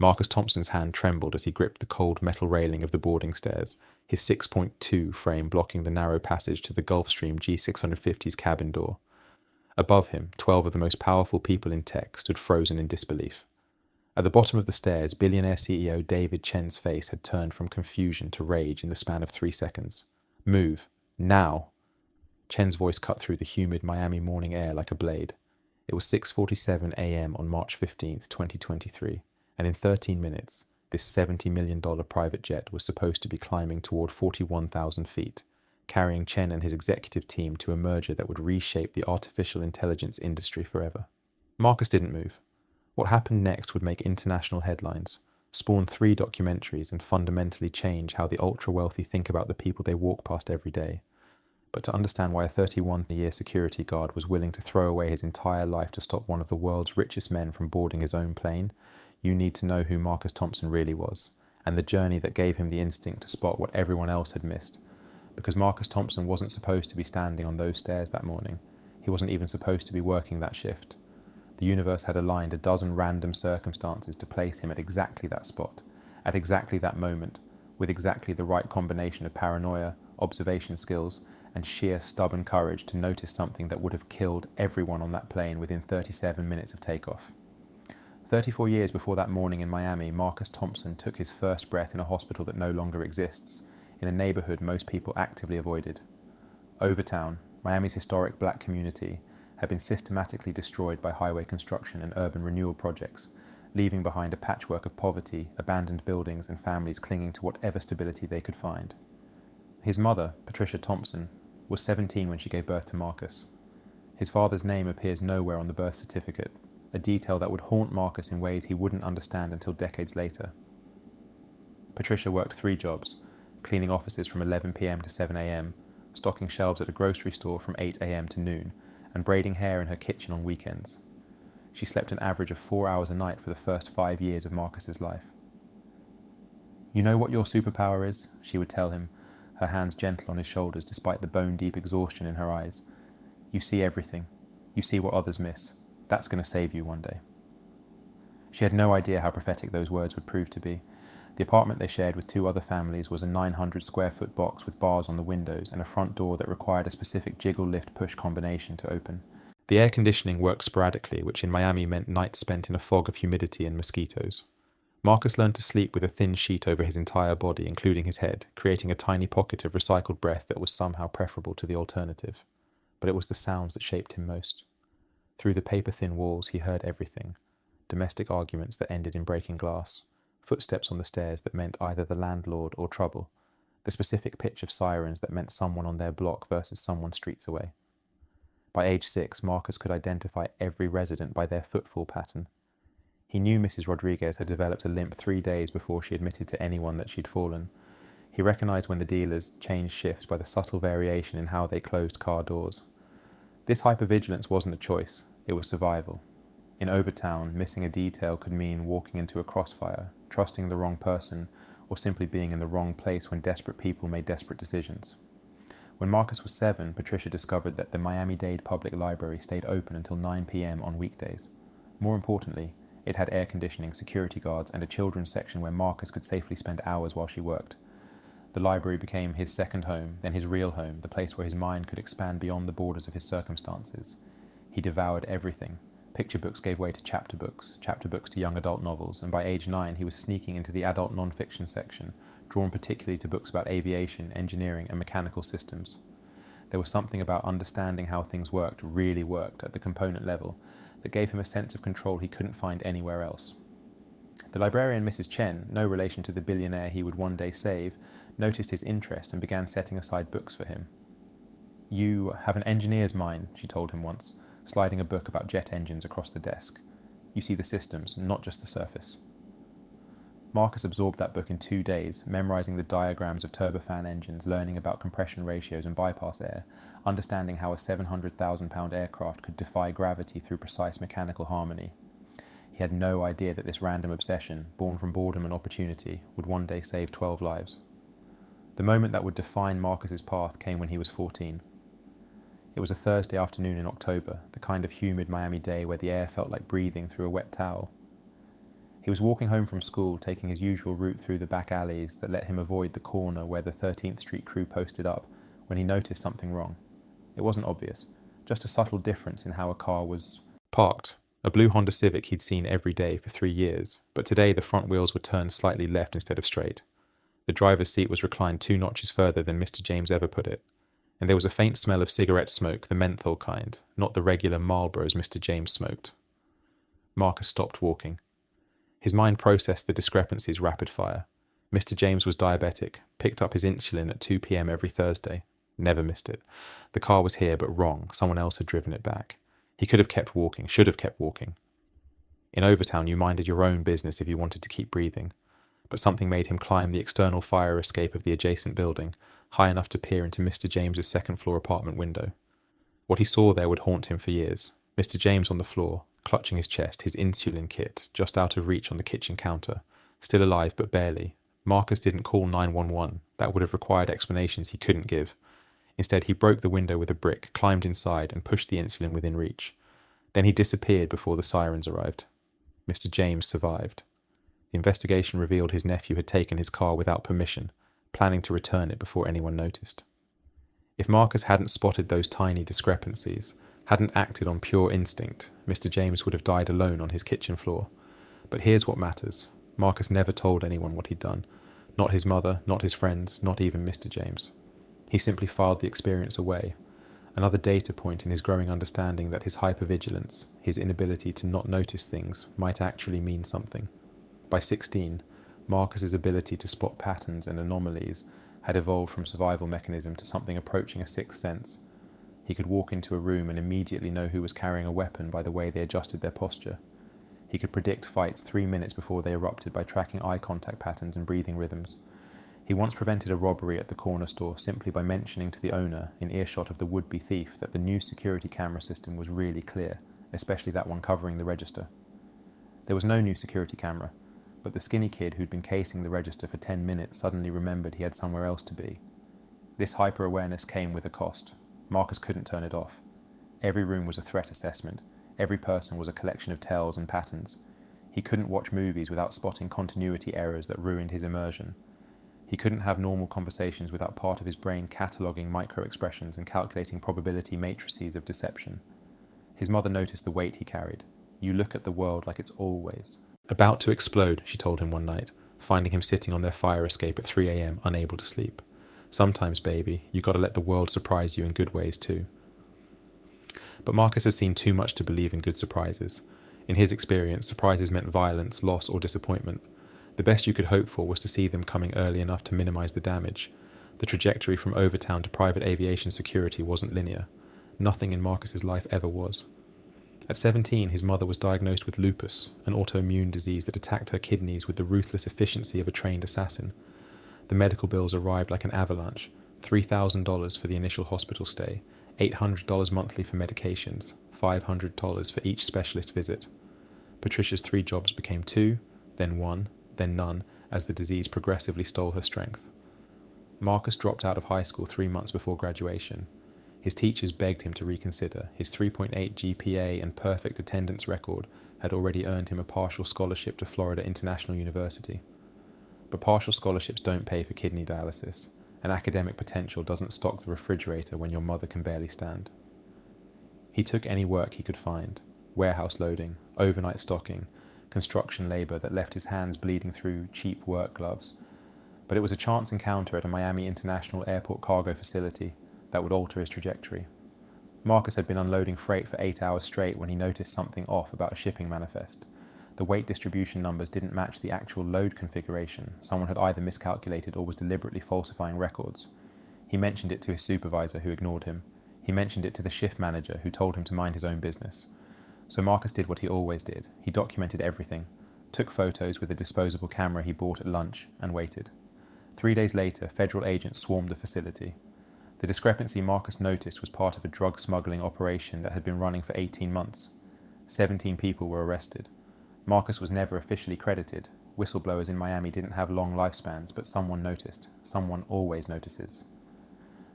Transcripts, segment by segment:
Marcus Thompson's hand trembled as he gripped the cold metal railing of the boarding stairs, his 6.2 frame blocking the narrow passage to the Gulfstream G650's cabin door. Above him, 12 of the most powerful people in tech stood frozen in disbelief. At the bottom of the stairs, Billionaire CEO David Chen's face had turned from confusion to rage in the span of 3 seconds. Move. Now! Chen's voice cut through the humid Miami morning air like a blade. It was 6:47 a.m. on March 15th, 2023, and in 13 minutes, this $70 million private jet was supposed to be climbing toward 41,000 feet, carrying Chen and his executive team to a merger that would reshape the artificial intelligence industry forever. Marcus didn't move. What happened next would make international headlines, spawn 3 documentaries, and fundamentally change how the ultra-wealthy think about the people they walk past every day. But to understand why a 31-year security guard was willing to throw away his entire life to stop one of the world's richest men from boarding his own plane, you need to know who Marcus Thompson really was, and the journey that gave him the instinct to spot what everyone else had missed. Because Marcus Thompson wasn't supposed to be standing on those stairs that morning. He wasn't even supposed to be working that shift. The universe had aligned a dozen random circumstances to place him at exactly that spot, at exactly that moment, with exactly the right combination of paranoia, observation skills, and sheer stubborn courage to notice something that would have killed everyone on that plane within 37 minutes of takeoff. 34 years before that morning in Miami, Marcus Thompson took his first breath in a hospital that no longer exists, in a neighborhood most people actively avoided. Overtown, Miami's historic black community, had been systematically destroyed by highway construction and urban renewal projects, leaving behind a patchwork of poverty, abandoned buildings, and families clinging to whatever stability they could find. His mother, Patricia Thompson, was 17 when she gave birth to Marcus. His father's name appears nowhere on the birth certificate, a detail that would haunt Marcus in ways he wouldn't understand until decades later. Patricia worked 3 jobs, cleaning offices from 11 p.m. to 7 a.m., stocking shelves at a grocery store from 8 a.m. to noon, and braiding hair in her kitchen on weekends. She slept an average of 4 hours a night for the first 5 years of Marcus's life. "You know what your superpower is?" she would tell him, her hands gentle on his shoulders despite the bone-deep exhaustion in her eyes. "You see everything. You see what others miss. That's going to save you one day." She had no idea how prophetic those words would prove to be. The apartment they shared with 2 other families was a 900-square-foot box with bars on the windows and a front door that required a specific jiggle-lift-push combination to open. The air conditioning worked sporadically, which in Miami meant nights spent in a fog of humidity and mosquitoes. Marcus learned to sleep with a thin sheet over his entire body, including his head, creating a tiny pocket of recycled breath that was somehow preferable to the alternative. But it was the sounds that shaped him most. Through the paper-thin walls he heard everything: domestic arguments that ended in breaking glass, footsteps on the stairs that meant either the landlord or trouble, the specific pitch of sirens that meant someone on their block versus someone streets away. By age 6, Marcus could identify every resident by their footfall pattern. He knew Mrs. Rodriguez had developed a limp 3 days before she admitted to anyone that she'd fallen. He recognized when the dealers changed shifts by the subtle variation in how they closed car doors. This hypervigilance wasn't a choice, it was survival. In Overtown, missing a detail could mean walking into a crossfire, trusting the wrong person, or simply being in the wrong place when desperate people made desperate decisions. When Marcus was 7, Patricia discovered that the Miami-Dade Public Library stayed open until 9 p.m. on weekdays. More importantly, it had air conditioning, security guards, and a children's section where Marcus could safely spend hours while she worked. The library became his second home, then his real home, the place where his mind could expand beyond the borders of his circumstances. He devoured everything. Picture books gave way to chapter books to young adult novels, and by age 9 he was sneaking into the adult non-fiction section, drawn particularly to books about aviation, engineering, and mechanical systems. There was something about understanding how things really worked, at the component level, that gave him a sense of control he couldn't find anywhere else. The librarian, Mrs. Chen, no relation to the billionaire he would one day save, noticed his interest and began setting aside books for him. "You have an engineer's mind," she told him once, sliding a book about jet engines across the desk. "You see the systems, not just the surface." Marcus absorbed that book in 2 days, memorizing the diagrams of turbofan engines, learning about compression ratios and bypass air, understanding how a 700,000-pound aircraft could defy gravity through precise mechanical harmony. He had no idea that this random obsession, born from boredom and opportunity, would one day save 12 lives. The moment that would define Marcus's path came when he was 14. It was a Thursday afternoon in October, the kind of humid Miami day where the air felt like breathing through a wet towel. He was walking home from school, taking his usual route through the back alleys that let him avoid the corner where the 13th Street crew posted up, when he noticed something wrong. It wasn't obvious, just a subtle difference in how a car was parked. A blue Honda Civic he'd seen every day for 3 years, but today the front wheels were turned slightly left instead of straight. The driver's seat was reclined 2 notches further than Mr. James ever put it, and there was a faint smell of cigarette smoke, the menthol kind, not the regular Marlboros Mr. James smoked. Marcus stopped walking. His mind processed the discrepancies rapid fire. Mr. James was diabetic, picked up his insulin at 2 p.m. every Thursday. Never missed it. The car was here, but wrong. Someone else had driven it back. He could have kept walking, should have kept walking. In Overtown, you minded your own business if you wanted to keep breathing. But something made him climb the external fire escape of the adjacent building, high enough to peer into Mr. James's second-floor apartment window. What he saw there would haunt him for years. Mr. James on the floor, clutching his chest, his insulin kit, just out of reach on the kitchen counter. Still alive, but barely. Marcus didn't call 911. That would have required explanations he couldn't give. Instead, he broke the window with a brick, climbed inside, and pushed the insulin within reach. Then he disappeared before the sirens arrived. Mr. James survived. The investigation revealed his nephew had taken his car without permission, planning to return it before anyone noticed. If Marcus hadn't spotted those tiny discrepancies, hadn't acted on pure instinct, Mr. James would have died alone on his kitchen floor. But here's what matters. Marcus never told anyone what he'd done. Not his mother, not his friends, not even Mr. James. He simply filed the experience away. Another data point in his growing understanding that his hypervigilance, his inability to not notice things, might actually mean something. By 16, Marcus's ability to spot patterns and anomalies had evolved from survival mechanism to something approaching a sixth sense. He could walk into a room and immediately know who was carrying a weapon by the way they adjusted their posture. He could predict fights 3 minutes before they erupted by tracking eye contact patterns and breathing rhythms. He once prevented a robbery at the corner store simply by mentioning to the owner, in earshot of the would-be thief, that the new security camera system was really clear, especially that one covering the register. There was no new security camera, but the skinny kid who'd been casing the register for 10 minutes suddenly remembered he had somewhere else to be. This hyper-awareness came with a cost. Marcus couldn't turn it off. Every room was a threat assessment. Every person was a collection of tells and patterns. He couldn't watch movies without spotting continuity errors that ruined his immersion. He couldn't have normal conversations without part of his brain cataloguing micro-expressions and calculating probability matrices of deception. His mother noticed the weight he carried. You look at the world like it's always about to explode, she told him one night, finding him sitting on their fire escape at 3 a.m, unable to sleep. Sometimes, baby, you gotta let the world surprise you in good ways too. But Marcus had seen too much to believe in good surprises. In his experience, surprises meant violence, loss, or disappointment. The best you could hope for was to see them coming early enough to minimize the damage. The trajectory from Overtown to private aviation security wasn't linear. Nothing in Marcus's life ever was. At 17, his mother was diagnosed with lupus, an autoimmune disease that attacked her kidneys with the ruthless efficiency of a trained assassin. The medical bills arrived like an avalanche: $3,000 for the initial hospital stay, $800 monthly for medications, $500 for each specialist visit. Patricia's 3 jobs became 2, then 1, then none, as the disease progressively stole her strength. Marcus dropped out of high school 3 months before graduation. His teachers begged him to reconsider. His 3.8 GPA and perfect attendance record had already earned him a partial scholarship to Florida International University. But partial scholarships don't pay for kidney dialysis, and academic potential doesn't stock the refrigerator when your mother can barely stand. He took any work he could find: warehouse loading, overnight stocking, construction labour that left his hands bleeding through cheap work gloves. But it was a chance encounter at a Miami International Airport cargo facility that would alter his trajectory. Marcus had been unloading freight for 8 hours straight when he noticed something off about a shipping manifest. The weight distribution numbers didn't match the actual load configuration. Someone had either miscalculated or was deliberately falsifying records. He mentioned it to his supervisor, who ignored him. He mentioned it to the shift manager, who told him to mind his own business. So Marcus did what he always did. He documented everything, took photos with a disposable camera he bought at lunch, and waited. 3 days later, federal agents swarmed the facility. The discrepancy Marcus noticed was part of a drug smuggling operation that had been running for 18 months. 17 people were arrested. Marcus was never officially credited. Whistleblowers in Miami didn't have long lifespans, but someone noticed. Someone always notices.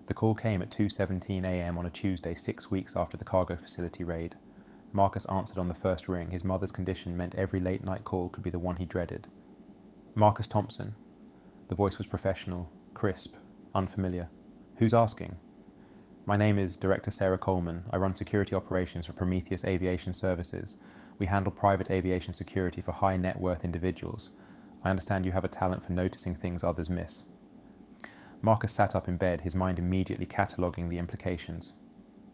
The call came at 2:17 a.m. on a Tuesday 6 weeks after the cargo facility raid. Marcus answered on the first ring. His mother's condition meant every late-night call could be the one he dreaded. Marcus Thompson. The voice was professional, crisp, unfamiliar. Who's asking? My name is Director Sarah Coleman. I run security operations for Prometheus Aviation Services. We handle private aviation security for high net worth individuals. I understand you have a talent for noticing things others miss. Marcus sat up in bed, his mind immediately cataloguing the implications.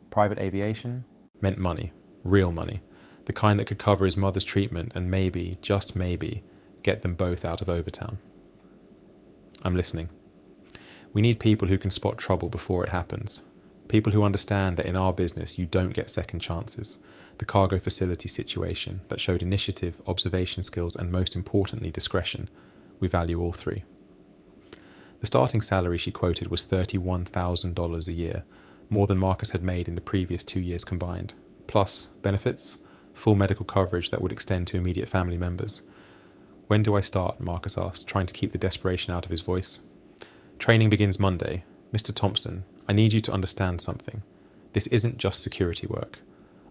Private aviation meant money, real money, the kind that could cover his mother's treatment and maybe, just maybe, get them both out of Overtown. I'm listening. We need people who can spot trouble before it happens. People who understand that in our business you don't get second chances. The cargo facility situation that showed initiative, observation skills, and most importantly, discretion. We value all three. The starting salary she quoted was $31,000 a year, more than Marcus had made in the previous 2 years combined. Plus, benefits, full medical coverage that would extend to immediate family members. When do I start? Marcus asked, trying to keep the desperation out of his voice. Training begins Monday. Mr. Thompson, I need you to understand something. This isn't just security work.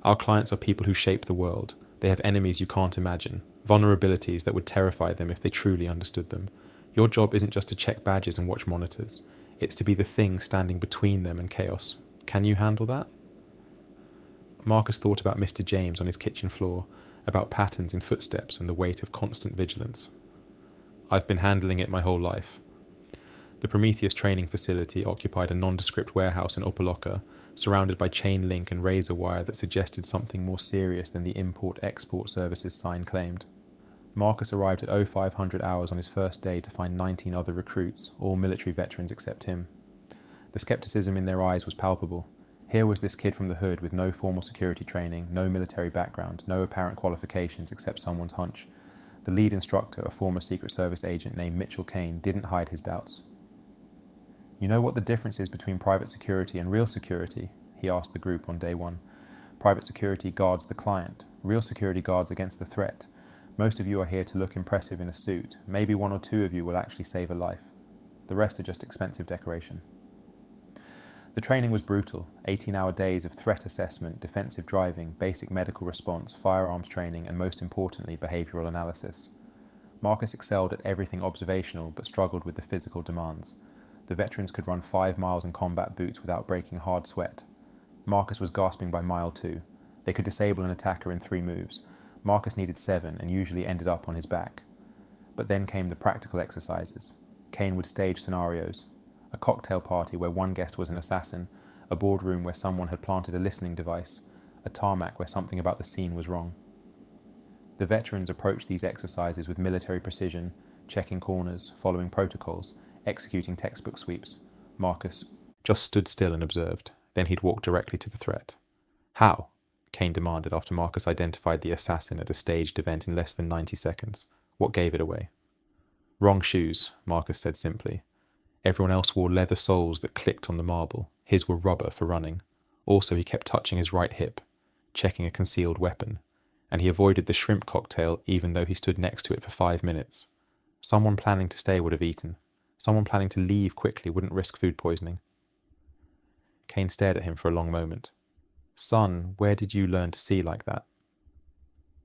Our clients are people who shape the world. They have enemies you can't imagine, vulnerabilities that would terrify them if they truly understood them. Your job isn't just to check badges and watch monitors. It's to be the thing standing between them and chaos. Can you handle that? Marcus thought about Mr. James on his kitchen floor, about patterns in footsteps and the weight of constant vigilance. I've been handling it my whole life. The Prometheus training facility occupied a nondescript warehouse in Opa-locka, surrounded by chain link and razor wire that suggested something more serious than the import-export services sign claimed. Marcus arrived at 0500 hours on his first day to find 19 other recruits, all military veterans except him. The skepticism in their eyes was palpable. Here was this kid from the hood with no formal security training, no military background, no apparent qualifications except someone's hunch. The lead instructor, a former Secret Service agent named Mitchell Kane, didn't hide his doubts. You know what the difference is between private security and real security? He asked the group on day one. Private security guards the client. Real security guards against the threat. Most of you are here to look impressive in a suit. Maybe one or two of you will actually save a life. The rest are just expensive decoration. The training was brutal. 18-hour days of threat assessment, defensive driving, basic medical response, firearms training, and most importantly, behavioral analysis. Marcus excelled at everything observational, but struggled with the physical demands. The veterans could run 5 miles in combat boots without breaking hard sweat. Marcus was gasping by mile 2. They could disable an attacker in 3 moves. Marcus needed 7 and usually ended up on his back. But then came the practical exercises. Kane would stage scenarios. A cocktail party where one guest was an assassin, a boardroom where someone had planted a listening device, a tarmac where something about the scene was wrong. The veterans approached these exercises with military precision, checking corners, following protocols, executing textbook sweeps. Marcus just stood still and observed. Then he'd walk directly to the threat. How? Kane demanded after Marcus identified the assassin at a staged event in less than 90 seconds. What gave it away? Wrong shoes, Marcus said simply. Everyone else wore leather soles that clicked on the marble. His were rubber for running. Also, he kept touching his right hip, checking a concealed weapon. And he avoided the shrimp cocktail even though he stood next to it for 5 minutes. Someone planning to stay would have eaten. Someone planning to leave quickly wouldn't risk food poisoning. Kane stared at him for a long moment. Son, where did you learn to see like that?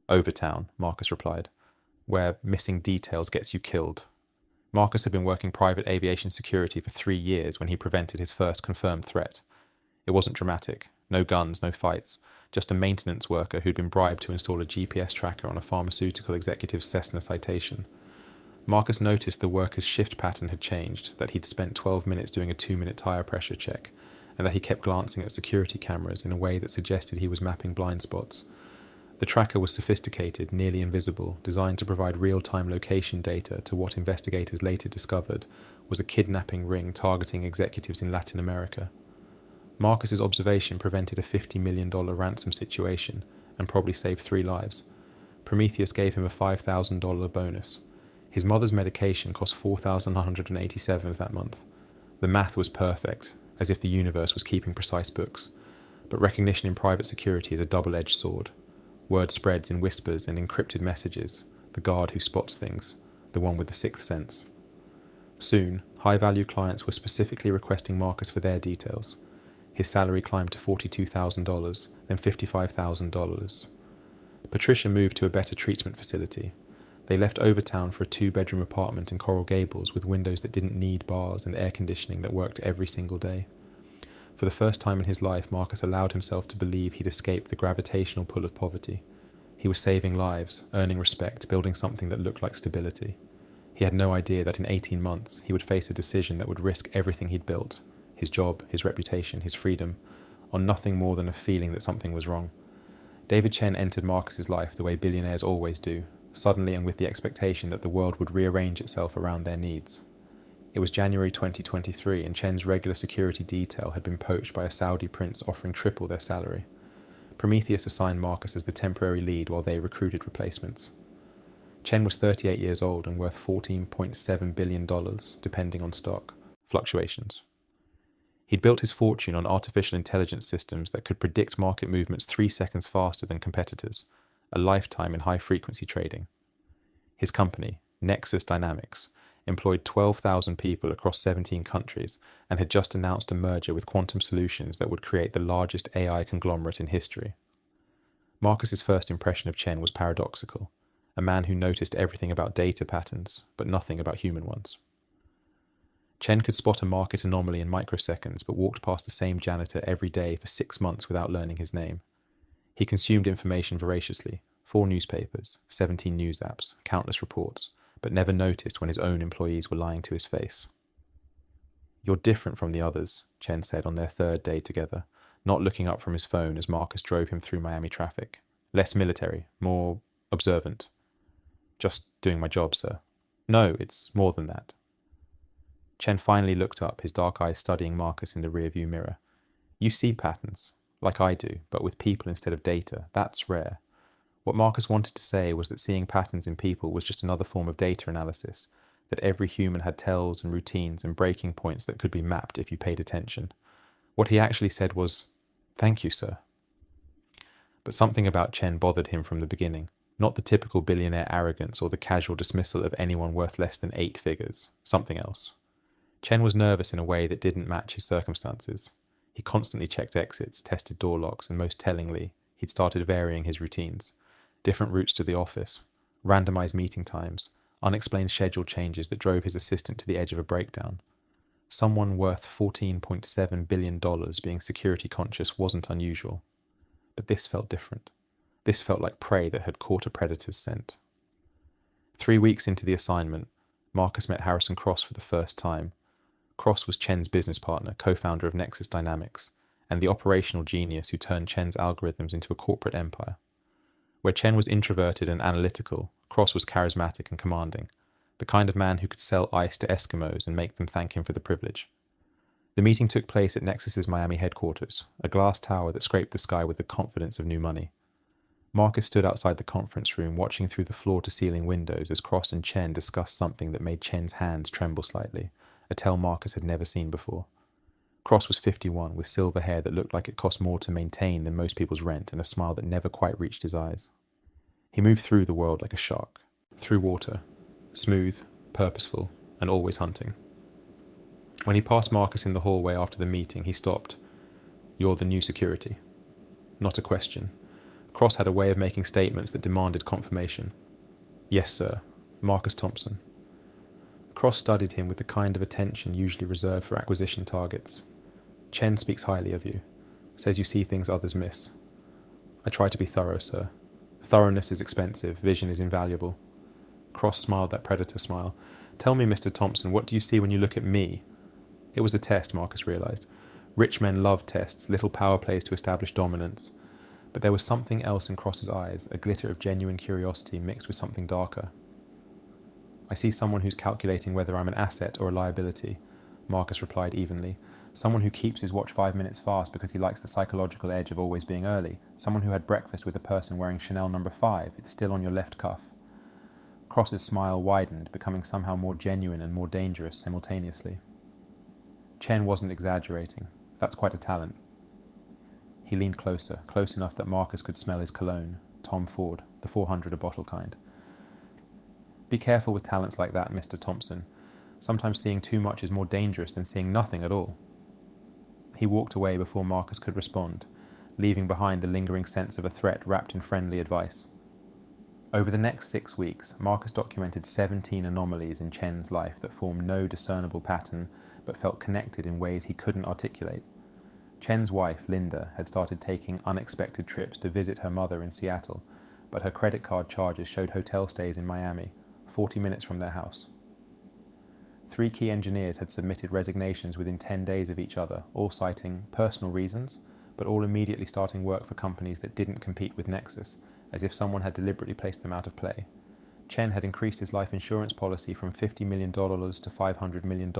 Overtown, Marcus replied, where missing details gets you killed. Marcus had been working private aviation security for 3 years when he prevented his first confirmed threat. It wasn't dramatic. No guns, no fights. Just a maintenance worker who'd been bribed to install a GPS tracker on a pharmaceutical executive's Cessna Citation. Marcus noticed the worker's shift pattern had changed, that he'd spent 12 minutes doing a 2-minute tire pressure check, and that he kept glancing at security cameras in a way that suggested he was mapping blind spots. The tracker was sophisticated, nearly invisible, designed to provide real-time location data to what investigators later discovered was a kidnapping ring targeting executives in Latin America. Marcus's observation prevented a $50 million ransom situation and probably saved 3 lives. Prometheus gave him a $5,000 bonus. His mother's medication cost $4,187 that month. The math was perfect, as if the universe was keeping precise books. But recognition in private security is a double-edged sword. Word spreads in whispers and encrypted messages, the guard who spots things, the one with the 6th sense. Soon, high-value clients were specifically requesting Marcus for their details. His salary climbed to $42,000, then $55,000. Patricia moved to a better treatment facility. They left Overtown for a 2-bedroom apartment in Coral Gables with windows that didn't need bars and air conditioning that worked every single day. For the first time in his life, Marcus allowed himself to believe he'd escaped the gravitational pull of poverty. He was saving lives, earning respect, building something that looked like stability. He had no idea that in 18 months he would face a decision that would risk everything he'd built, his job, his reputation, his freedom, on nothing more than a feeling that something was wrong. David Chen entered Marcus's life the way billionaires always do, suddenly and with the expectation that the world would rearrange itself around their needs. It was January 2023 and Chen's regular security detail had been poached by a Saudi prince offering triple their salary. Prometheus assigned Marcus as the temporary lead while they recruited replacements. Chen was 38 years old and worth $14.7 billion, depending on stock fluctuations. He'd built his fortune on artificial intelligence systems that could predict market movements 3 seconds faster than competitors, a lifetime in high-frequency trading. His company, Nexus Dynamics, employed 12,000 people across 17 countries and had just announced a merger with Quantum Solutions that would create the largest AI conglomerate in history. Marcus's first impression of Chen was paradoxical, a man who noticed everything about data patterns, but nothing about human ones. Chen could spot a market anomaly in microseconds, but walked past the same janitor every day for 6 months without learning his name. He consumed information voraciously, 4 newspapers, 17 news apps, countless reports, but never noticed when his own employees were lying to his face. "You're different from the others," Chen said on their 3rd day together, not looking up from his phone as Marcus drove him through Miami traffic. "Less military, more observant." "Just doing my job, sir." "No, it's more than that." Chen finally looked up, his dark eyes studying Marcus in the rearview mirror. "You see patterns, like I do, but with people instead of data. That's rare." What Marcus wanted to say was that seeing patterns in people was just another form of data analysis, that every human had tells and routines and breaking points that could be mapped if you paid attention. What he actually said was, "Thank you, sir." But something about Chen bothered him from the beginning, not the typical billionaire arrogance or the casual dismissal of anyone worth less than 8 figures, something else. Chen was nervous in a way that didn't match his circumstances. He constantly checked exits, tested door locks, and most tellingly, he'd started varying his routines. Different routes to the office, randomized meeting times, unexplained schedule changes that drove his assistant to the edge of a breakdown. Someone worth $14.7 billion being security conscious wasn't unusual. But this felt different. This felt like prey that had caught a predator's scent. 3 weeks into the assignment, Marcus met Harrison Cross for the first time. Cross was Chen's business partner, co-founder of Nexus Dynamics, and the operational genius who turned Chen's algorithms into a corporate empire. Where Chen was introverted and analytical, Cross was charismatic and commanding, the kind of man who could sell ice to Eskimos and make them thank him for the privilege. The meeting took place at Nexus's Miami headquarters, a glass tower that scraped the sky with the confidence of new money. Marcus stood outside the conference room watching through the floor-to-ceiling windows as Cross and Chen discussed something that made Chen's hands tremble slightly, a tell Marcus had never seen before. Cross was 51, with silver hair that looked like it cost more to maintain than most people's rent and a smile that never quite reached his eyes. He moved through the world like a shark, through water, smooth, purposeful, and always hunting. When he passed Marcus in the hallway after the meeting, he stopped. "You're the new security." Not a question. Cross had a way of making statements that demanded confirmation. "Yes, sir. Marcus Thompson." Cross studied him with the kind of attention usually reserved for acquisition targets. "Chen speaks highly of you. Says you see things others miss." "I try to be thorough, sir. Thoroughness is expensive. Vision is invaluable." Cross smiled that predator smile. "Tell me, Mr. Thompson, what do you see when you look at me?" It was a test, Marcus realized. Rich men love tests, little power plays to establish dominance. But there was something else in Cross's eyes, a glitter of genuine curiosity mixed with something darker. "I see someone who's calculating whether I'm an asset or a liability," Marcus replied evenly. "Someone who keeps his watch 5 minutes fast because he likes the psychological edge of always being early. Someone who had breakfast with a person wearing Chanel No. 5. It's still on your left cuff." Cross's smile widened, becoming somehow more genuine and more dangerous simultaneously. Chen wasn't exaggerating. That's quite a talent. He leaned closer, close enough that Marcus could smell his cologne, Tom Ford, the 400 a bottle kind. "Be careful with talents like that, Mr. Thompson. Sometimes seeing too much is more dangerous than seeing nothing at all." He walked away before Marcus could respond. leaving behind the lingering sense of a threat wrapped in friendly advice. Over the next 6 weeks, Marcus documented 17 anomalies in Chen's life that formed no discernible pattern but felt connected in ways he couldn't articulate. Chen's wife, Linda, had started taking unexpected trips to visit her mother in Seattle, but her credit card charges showed hotel stays in Miami, 40 minutes from their house. 3 key engineers had submitted resignations within 10 days of each other, all citing personal reasons, but all immediately starting work for companies that didn't compete with Nexus, as if someone had deliberately placed them out of play. Chen had increased his life insurance policy from $50 million to $500 million,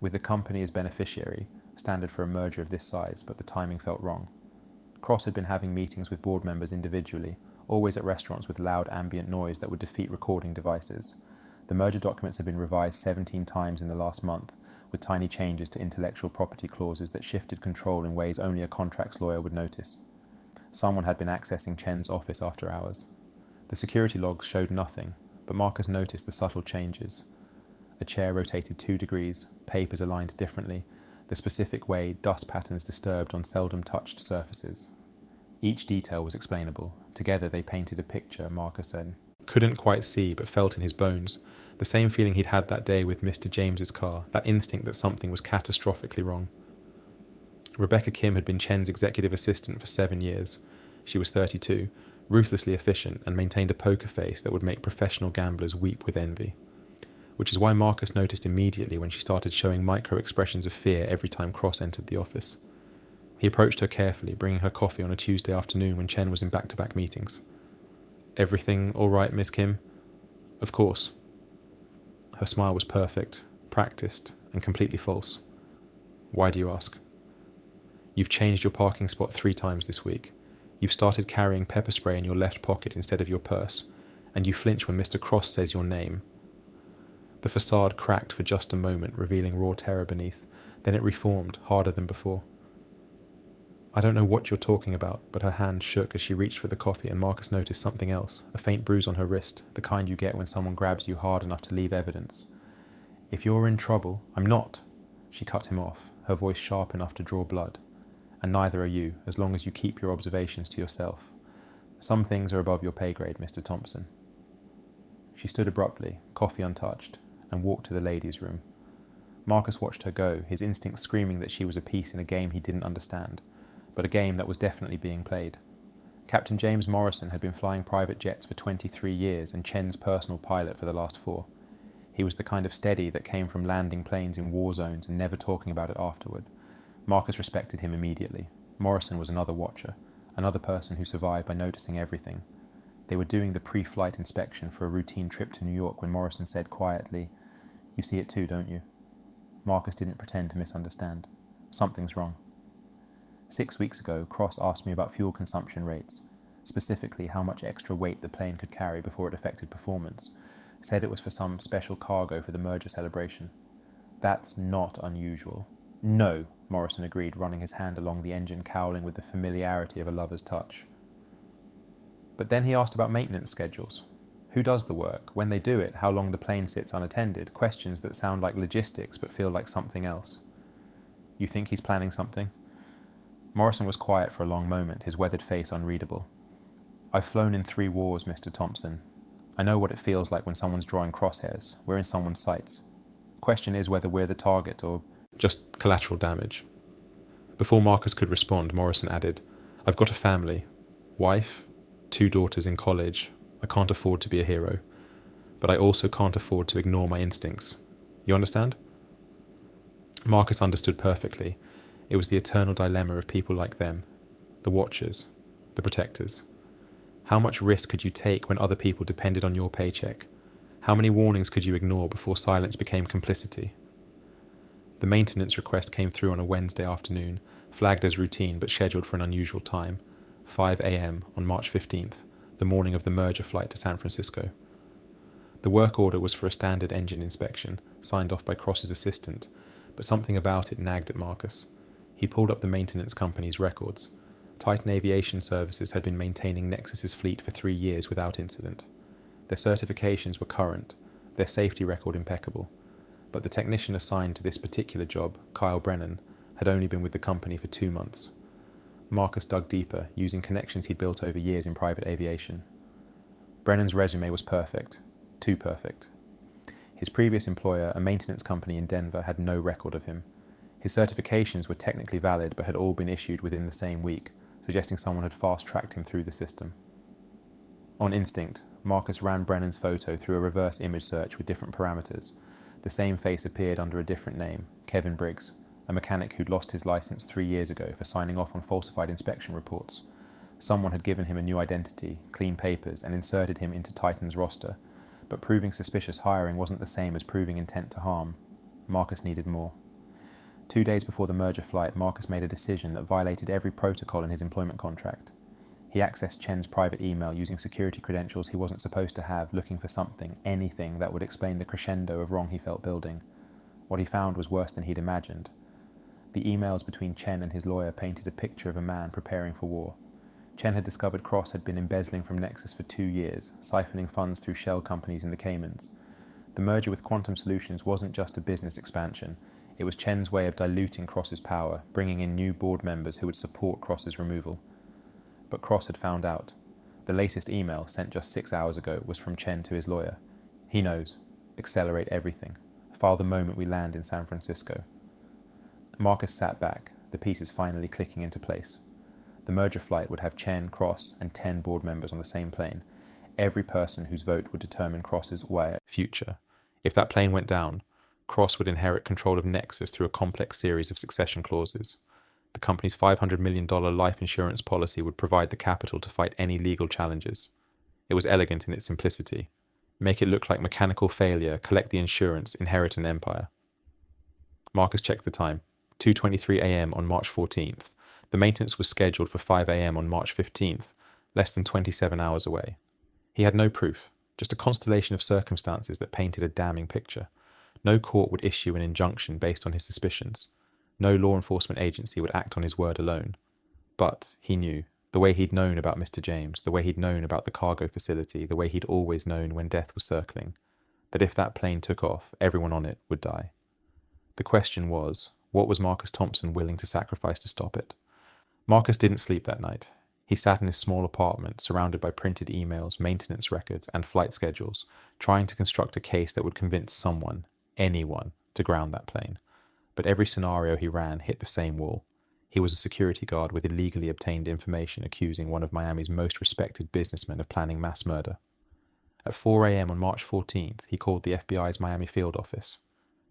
with the company as beneficiary, standard for a merger of this size, but the timing felt wrong. Cross had been having meetings with board members individually, always at restaurants with loud ambient noise that would defeat recording devices. The merger documents had been revised 17 times in the last month, with tiny changes to intellectual property clauses that shifted control in ways only a contracts lawyer would notice. Someone had been accessing Chen's office after hours. The security logs showed nothing, but Marcus noticed the subtle changes. A chair rotated 2 degrees, papers aligned differently, the specific way dust patterns disturbed on seldom touched surfaces. Each detail was explainable. Together they painted a picture, Marcus said. Couldn't quite see, but felt in his bones. The same feeling he'd had that day with Mr. James's car, that instinct that something was catastrophically wrong. Rebecca Kim had been Chen's executive assistant for 7 years. She was 32, ruthlessly efficient, and maintained a poker face that would make professional gamblers weep with envy. Which is why Marcus noticed immediately when she started showing micro-expressions of fear every time Cross entered the office. He approached her carefully, bringing her coffee on a Tuesday afternoon when Chen was in back-to-back meetings. "Everything all right, Miss Kim?" "Of course." Her smile was perfect, practiced, and completely false. "Why do you ask?" "You've changed your parking spot 3 times this week. You've started carrying pepper spray in your left pocket instead of your purse, and you flinch when Mr. Cross says your name." The facade cracked for just a moment, revealing raw terror beneath. Then it reformed, harder than before. "I don't know what you're talking about," but her hand shook as she reached for the coffee, and Marcus noticed something else, a faint bruise on her wrist, the kind you get when someone grabs you hard enough to leave evidence. "If you're in trouble—" "I'm not." She cut him off, her voice sharp enough to draw blood. "And neither are you, as long as you keep your observations to yourself. Some things are above your pay grade, Mr. Thompson." She stood abruptly, coffee untouched, and walked to the ladies' room. Marcus watched her go, his instincts screaming that she was a piece in a game he didn't understand, but a game that was definitely being played. Captain James Morrison had been flying private jets for 23 years and Chen's personal pilot for the last 4. He was the kind of steady that came from landing planes in war zones and never talking about it afterward. Marcus respected him immediately. Morrison was another watcher, another person who survived by noticing everything. They were doing the pre-flight inspection for a routine trip to New York when Morrison said quietly, "You see it too, don't you?" Marcus didn't pretend to misunderstand. "Something's wrong." 6 weeks ago, Cross asked me about fuel consumption rates, specifically how much extra weight the plane could carry before it affected performance. Said it was for some special cargo for the merger celebration. "That's not unusual." "No," Morrison agreed, running his hand along the engine, cowling with the familiarity of a lover's touch. But then he asked about maintenance schedules. Who does the work? When they do it, how long the plane sits unattended? Questions that sound like logistics but feel like something else. "You think he's planning something?" Morrison was quiet for a long moment, his weathered face unreadable. "I've flown in 3 wars, Mr. Thompson. I know what it feels like when someone's drawing crosshairs. We're in someone's sights. Question is whether we're the target or just collateral damage." Before Marcus could respond, Morrison added, "I've got a family. Wife, 2 daughters in college. I can't afford to be a hero. But I also can't afford to ignore my instincts. You understand?" Marcus understood perfectly. It was the eternal dilemma of people like them, the watchers, the protectors. How much risk could you take when other people depended on your paycheck? How many warnings could you ignore before silence became complicity? The maintenance request came through on a Wednesday afternoon, flagged as routine but scheduled for an unusual time, 5 a.m. on March 15th, the morning of the merger flight to San Francisco. The work order was for a standard engine inspection, signed off by Cross's assistant, but something about it nagged at Marcus. He pulled up the maintenance company's records. Titan Aviation Services had been maintaining Nexus's fleet for 3 years without incident. Their certifications were current, their safety record impeccable, but the technician assigned to this particular job, Kyle Brennan, had only been with the company for 2 months. Marcus dug deeper, using connections he'd built over years in private aviation. Brennan's resume was perfect. Too perfect. His previous employer, a maintenance company in Denver, had no record of him. His certifications were technically valid but had all been issued within the same week, suggesting someone had fast-tracked him through the system. On instinct, Marcus ran Brennan's photo through a reverse image search with different parameters. The same face appeared under a different name, Kevin Briggs, a mechanic who'd lost his license 3 years ago for signing off on falsified inspection reports. Someone had given him a new identity, clean papers, and inserted him into Titan's roster, but proving suspicious hiring wasn't the same as proving intent to harm. Marcus needed more. 2 days before the merger flight, Marcus made a decision that violated every protocol in his employment contract. He accessed Chen's private email using security credentials he wasn't supposed to have, looking for something, anything that would explain the crescendo of wrong he felt building. What he found was worse than he'd imagined. The emails between Chen and his lawyer painted a picture of a man preparing for war. Chen had discovered Cross had been embezzling from Nexus for 2 years, siphoning funds through shell companies in the Caymans. The merger with Quantum Solutions wasn't just a business expansion. It was Chen's way of diluting Cross's power, bringing in new board members who would support Cross's removal. But Cross had found out. The latest email, sent just 6 hours ago, was from Chen to his lawyer. He knows. Accelerate everything. File the moment we land in San Francisco. Marcus sat back, the pieces finally clicking into place. The merger flight would have Chen, Cross, and 10 board members on the same plane. Every person whose vote would determine Cross's future. If that plane went down, Cross would inherit control of Nexus through a complex series of succession clauses. The company's $500 million life insurance policy would provide the capital to fight any legal challenges. It was elegant in its simplicity. Make it look like mechanical failure, collect the insurance, inherit an empire. Marcus checked the time. 2:23 a.m. on March 14th. The maintenance was scheduled for 5 a.m. on March 15th, less than 27 hours away. He had no proof, just a constellation of circumstances that painted a damning picture. No court would issue an injunction based on his suspicions. No law enforcement agency would act on his word alone. But he knew, the way he'd known about Mr. James, the way he'd known about the cargo facility, the way he'd always known when death was circling, that if that plane took off, everyone on it would die. The question was, what was Marcus Thompson willing to sacrifice to stop it? Marcus didn't sleep that night. He sat in his small apartment, surrounded by printed emails, maintenance records, and flight schedules, trying to construct a case that would convince someone, anyone, to ground that plane. But every scenario he ran hit the same wall. He was a security guard with illegally obtained information accusing one of Miami's most respected businessmen of planning mass murder. At 4 a.m. on March 14th, he called the FBI's Miami field office.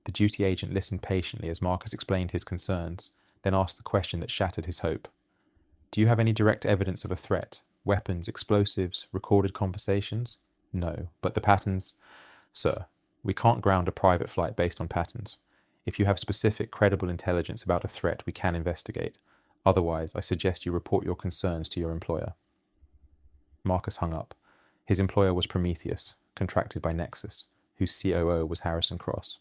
The duty agent listened patiently as Marcus explained his concerns, then asked the question that shattered his hope. Do you have any direct evidence of a threat? Weapons, explosives, recorded conversations? No, but the patterns? Sir, we can't ground a private flight based on patterns. If you have specific, credible intelligence about a threat, we can investigate. Otherwise, I suggest you report your concerns to your employer. Marcus hung up. His employer was Prometheus, contracted by Nexus, whose COO was Harrison Cross.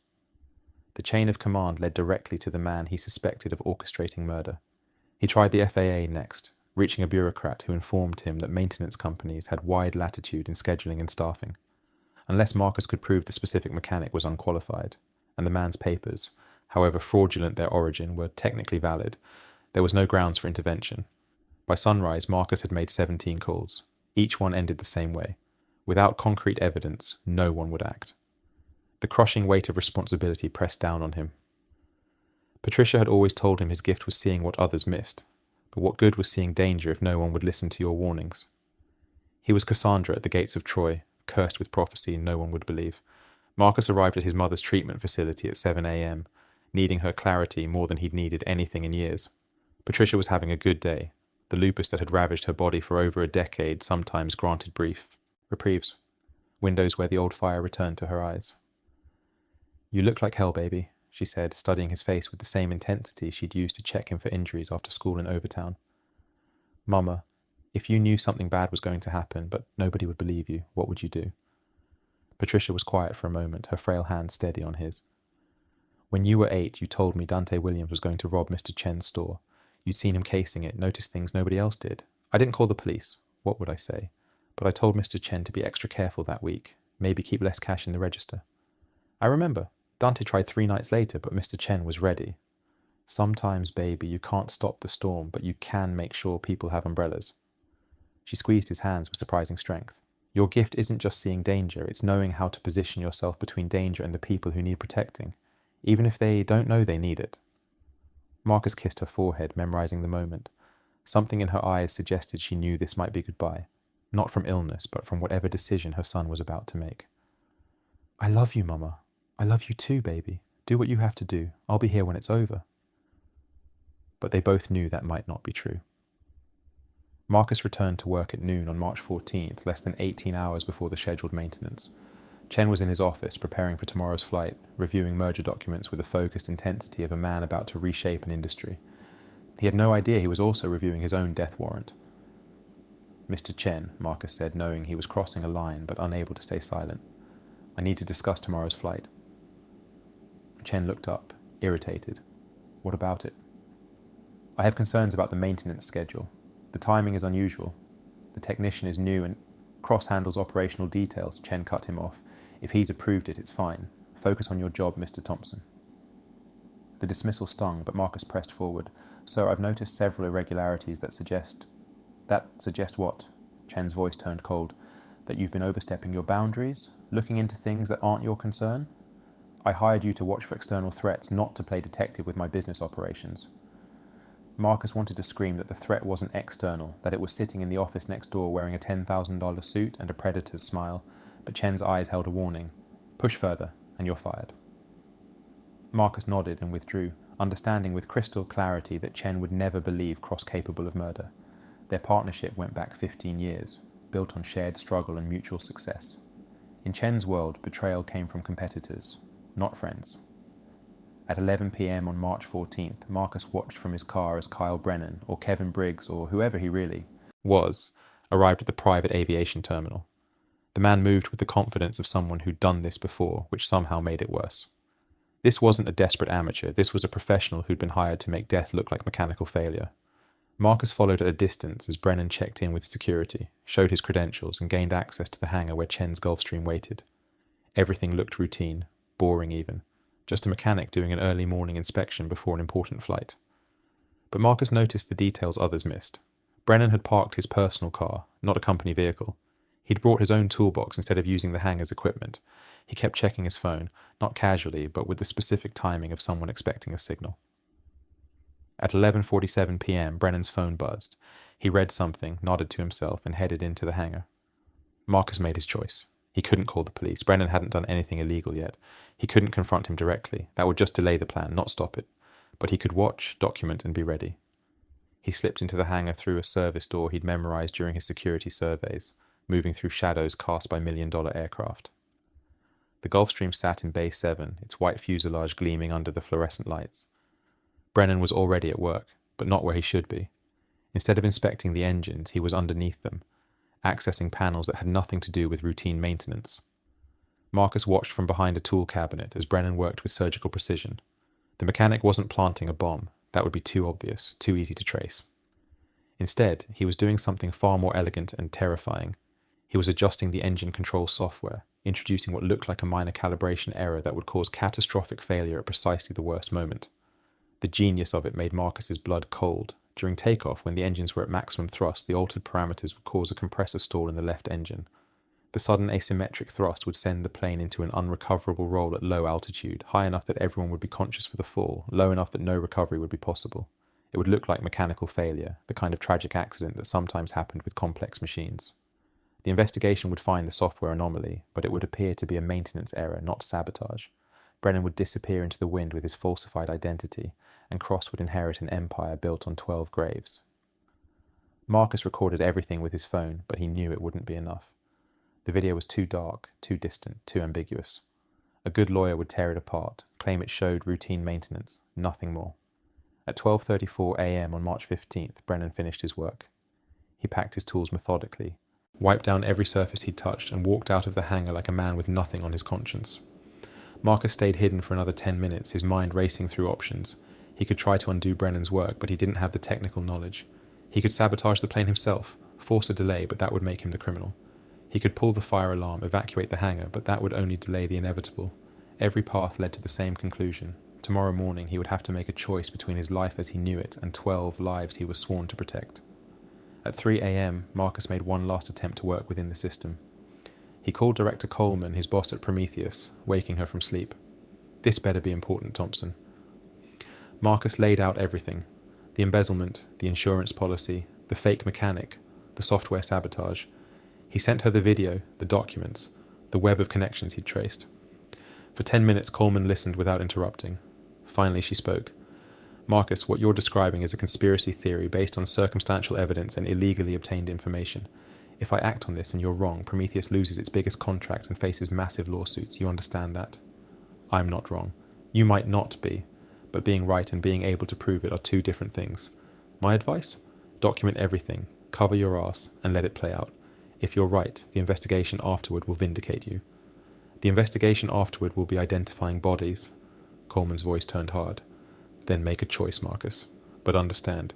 The chain of command led directly to the man he suspected of orchestrating murder. He tried the FAA next, reaching a bureaucrat who informed him that maintenance companies had wide latitude in scheduling and staffing. Unless Marcus could prove the specific mechanic was unqualified, and the man's papers, however fraudulent their origin, were technically valid, there was no grounds for intervention. By sunrise, Marcus had made 17 calls. Each one ended the same way. Without concrete evidence, no one would act. The crushing weight of responsibility pressed down on him. Patricia had always told him his gift was seeing what others missed, but what good was seeing danger if no one would listen to your warnings? He was Cassandra at the gates of Troy, cursed with prophecy no one would believe. Marcus arrived at his mother's treatment facility at 7 a.m., needing her clarity more than he'd needed anything in years. Patricia was having a good day. The lupus that had ravaged her body for over a decade sometimes granted brief reprieves, windows where the old fire returned to her eyes. You look like hell, baby, she said, studying his face with the same intensity she'd used to check him for injuries after school in Overtown. Mama, if you knew something bad was going to happen, but nobody would believe you, what would you do? Patricia was quiet for a moment, her frail hand steady on his. When you were 8, you told me Dante Williams was going to rob Mr. Chen's store. You'd seen him casing it, noticed things nobody else did. I didn't call the police. What would I say? But I told Mr. Chen to be extra careful that week, maybe keep less cash in the register. I remember. Dante tried 3 nights later, but Mr. Chen was ready. Sometimes, baby, you can't stop the storm, but you can make sure people have umbrellas. She squeezed his hands with surprising strength. Your gift isn't just seeing danger, it's knowing how to position yourself between danger and the people who need protecting, even if they don't know they need it. Marcus kissed her forehead, memorizing the moment. Something in her eyes suggested she knew this might be goodbye, not from illness, but from whatever decision her son was about to make. I love you, Mama. I love you too, baby. Do what you have to do. I'll be here when it's over. But they both knew that might not be true. Marcus returned to work at noon on March 14th, less than 18 hours before the scheduled maintenance. Chen was in his office, preparing for tomorrow's flight, reviewing merger documents with the focused intensity of a man about to reshape an industry. He had no idea he was also reviewing his own death warrant. Mr. Chen, Marcus said, knowing he was crossing a line but unable to stay silent. I need to discuss tomorrow's flight. Chen looked up, irritated. What about it? I have concerns about the maintenance schedule. The timing is unusual. The technician is new and cross-handles operational details. Chen cut him off. If he's approved it, it's fine. Focus on your job, Mr. Thompson. The dismissal stung, but Marcus pressed forward. Sir, I've noticed several irregularities that suggest what? Chen's voice turned cold. That you've been overstepping your boundaries? Looking into things that aren't your concern? I hired you to watch for external threats, not to play detective with my business operations. Marcus wanted to scream that the threat wasn't external, that it was sitting in the office next door wearing a $10,000 suit and a predator's smile, but Chen's eyes held a warning. Push further, and you're fired. Marcus nodded and withdrew, understanding with crystal clarity that Chen would never believe Cross capable of murder. Their partnership went back 15 years, built on shared struggle and mutual success. In Chen's world, betrayal came from competitors, not friends. At 11 p.m. on March 14th, Marcus watched from his car as Kyle Brennan, or Kevin Briggs, or whoever he really was, arrived at the private aviation terminal. The man moved with the confidence of someone who'd done this before, which somehow made it worse. This wasn't a desperate amateur, this was a professional who'd been hired to make death look like mechanical failure. Marcus followed at a distance as Brennan checked in with security, showed his credentials, and gained access to the hangar where Chen's Gulfstream waited. Everything looked routine, boring even. Just a mechanic doing an early morning inspection before an important flight. But Marcus noticed the details others missed. Brennan had parked his personal car, not a company vehicle. He'd brought his own toolbox instead of using the hangar's equipment. He kept checking his phone, not casually, but with the specific timing of someone expecting a signal. At 11:47 p.m., Brennan's phone buzzed. He read something, nodded to himself, and headed into the hangar. Marcus made his choice. He couldn't call the police. Brennan hadn't done anything illegal yet. He couldn't confront him directly. That would just delay the plan, not stop it. But he could watch, document, and be ready. He slipped into the hangar through a service door he'd memorized during his security surveys, moving through shadows cast by million-dollar aircraft. The Gulfstream sat in Bay 7, its white fuselage gleaming under the fluorescent lights. Brennan was already at work, but not where he should be. Instead of inspecting the engines, he was underneath them, accessing panels that had nothing to do with routine maintenance. Marcus watched from behind a tool cabinet as Brennan worked with surgical precision. The mechanic wasn't planting a bomb. That would be too obvious, too easy to trace. Instead, he was doing something far more elegant and terrifying. He was adjusting the engine control software, introducing what looked like a minor calibration error that would cause catastrophic failure at precisely the worst moment. The genius of it made Marcus's blood cold. During takeoff, when the engines were at maximum thrust, the altered parameters would cause a compressor stall in the left engine. The sudden asymmetric thrust would send the plane into an unrecoverable roll at low altitude, high enough that everyone would be conscious for the fall, low enough that no recovery would be possible. It would look like mechanical failure, the kind of tragic accident that sometimes happened with complex machines. The investigation would find the software anomaly, but it would appear to be a maintenance error, not sabotage. Brennan would disappear into the wind with his falsified identity, and Cross would inherit an empire built on 12 graves. Marcus recorded everything with his phone, but he knew it wouldn't be enough. The video was too dark, too distant, too ambiguous. A good lawyer would tear it apart, claim it showed routine maintenance, nothing more. At 12:34 a.m. on March 15th, Brennan finished his work. He packed his tools methodically, wiped down every surface he'd touched, and walked out of the hangar like a man with nothing on his conscience. Marcus stayed hidden for another 10 minutes, his mind racing through options. He could try to undo Brennan's work, but he didn't have the technical knowledge. He could sabotage the plane himself, force a delay, but that would make him the criminal. He could pull the fire alarm, evacuate the hangar, but that would only delay the inevitable. Every path led to the same conclusion, Tomorrow morning he would have to make a choice between his life as he knew it and 12 lives he was sworn to protect. At 3 a.m, Marcus made one last attempt to work within the system. He called Director Coleman, his boss at Prometheus, waking her from sleep. "This better be important, Thompson." Marcus laid out everything: the embezzlement, the insurance policy, the fake mechanic, the software sabotage. He sent her the video, the documents, the web of connections he'd traced. For 10 minutes, Coleman listened without interrupting. Finally, she spoke. "Marcus, what you're describing is a conspiracy theory based on circumstantial evidence and illegally obtained information. If I act on this and you're wrong, Prometheus loses its biggest contract and faces massive lawsuits. You understand that?" "I'm not wrong. You might not be, but being right and being able to prove it are two different things. My advice? Document everything, cover your ass, and let it play out. If you're right, the investigation afterward will vindicate you. The investigation afterward will be identifying bodies." Coleman's voice turned hard. "Then make a choice, Marcus. But understand,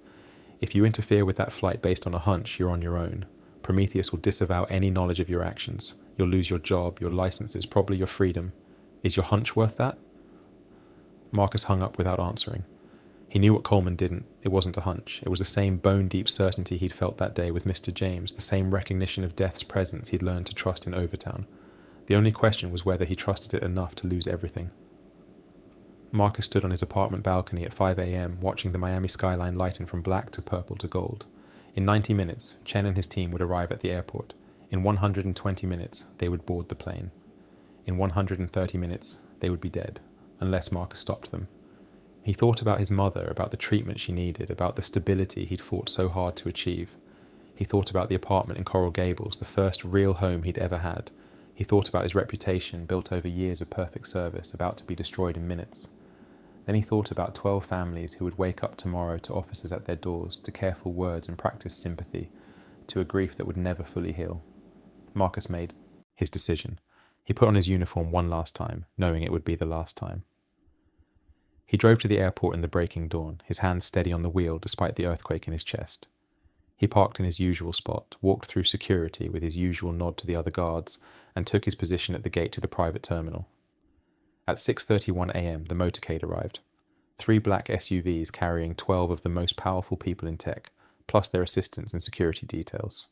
if you interfere with that flight based on a hunch, you're on your own. Prometheus will disavow any knowledge of your actions. You'll lose your job, your licenses, probably your freedom. Is your hunch worth that?" Marcus hung up without answering. He knew what Coleman didn't. It wasn't a hunch. It was the same bone-deep certainty he'd felt that day with Mr. James, the same recognition of death's presence he'd learned to trust in Overtown. The only question was whether he trusted it enough to lose everything. Marcus stood on his apartment balcony at 5 a.m, watching the Miami skyline lighten from black to purple to gold. In 90 minutes, Chen and his team would arrive at the airport. In 120 minutes, they would board the plane. In 130 minutes, they would be dead, unless Marcus stopped them. He thought about his mother, about the treatment she needed, about the stability he'd fought so hard to achieve. He thought about the apartment in Coral Gables, the first real home he'd ever had. He thought about his reputation, built over years of perfect service, about to be destroyed in minutes. Then he thought about 12 families who would wake up tomorrow to officers at their doors, to careful words and practiced sympathy, to a grief that would never fully heal. Marcus made his decision. He put on his uniform one last time, knowing it would be the last time. He drove to the airport in the breaking dawn, his hands steady on the wheel despite the earthquake in his chest. He parked in his usual spot, walked through security with his usual nod to the other guards, and took his position at the gate to the private terminal. At 6:31 a.m, the motorcade arrived. 3 black SUVs carrying 12 of the most powerful people in tech, plus their assistants and security details.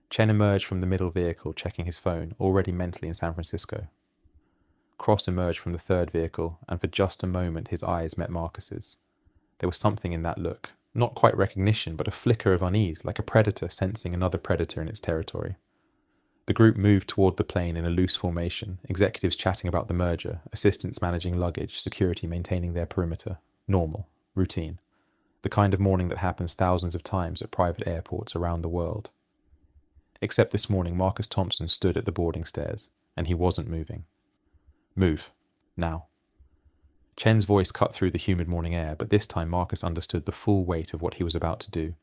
Chen emerged from the middle vehicle, checking his phone, already mentally in San Francisco. Cross emerged from the third vehicle, and for just a moment his eyes met Marcus's. There was something in that look, not quite recognition, but a flicker of unease, like a predator sensing another predator in its territory. The group moved toward the plane in a loose formation, executives chatting about the merger, assistants managing luggage, security maintaining their perimeter. Normal, routine. The kind of morning that happens thousands of times at private airports around the world. Except this morning, Marcus Thompson stood at the boarding stairs, and he wasn't moving. "Move. Now." Chen's voice cut through the humid morning air, but this time Marcus understood the full weight of what he was about to do.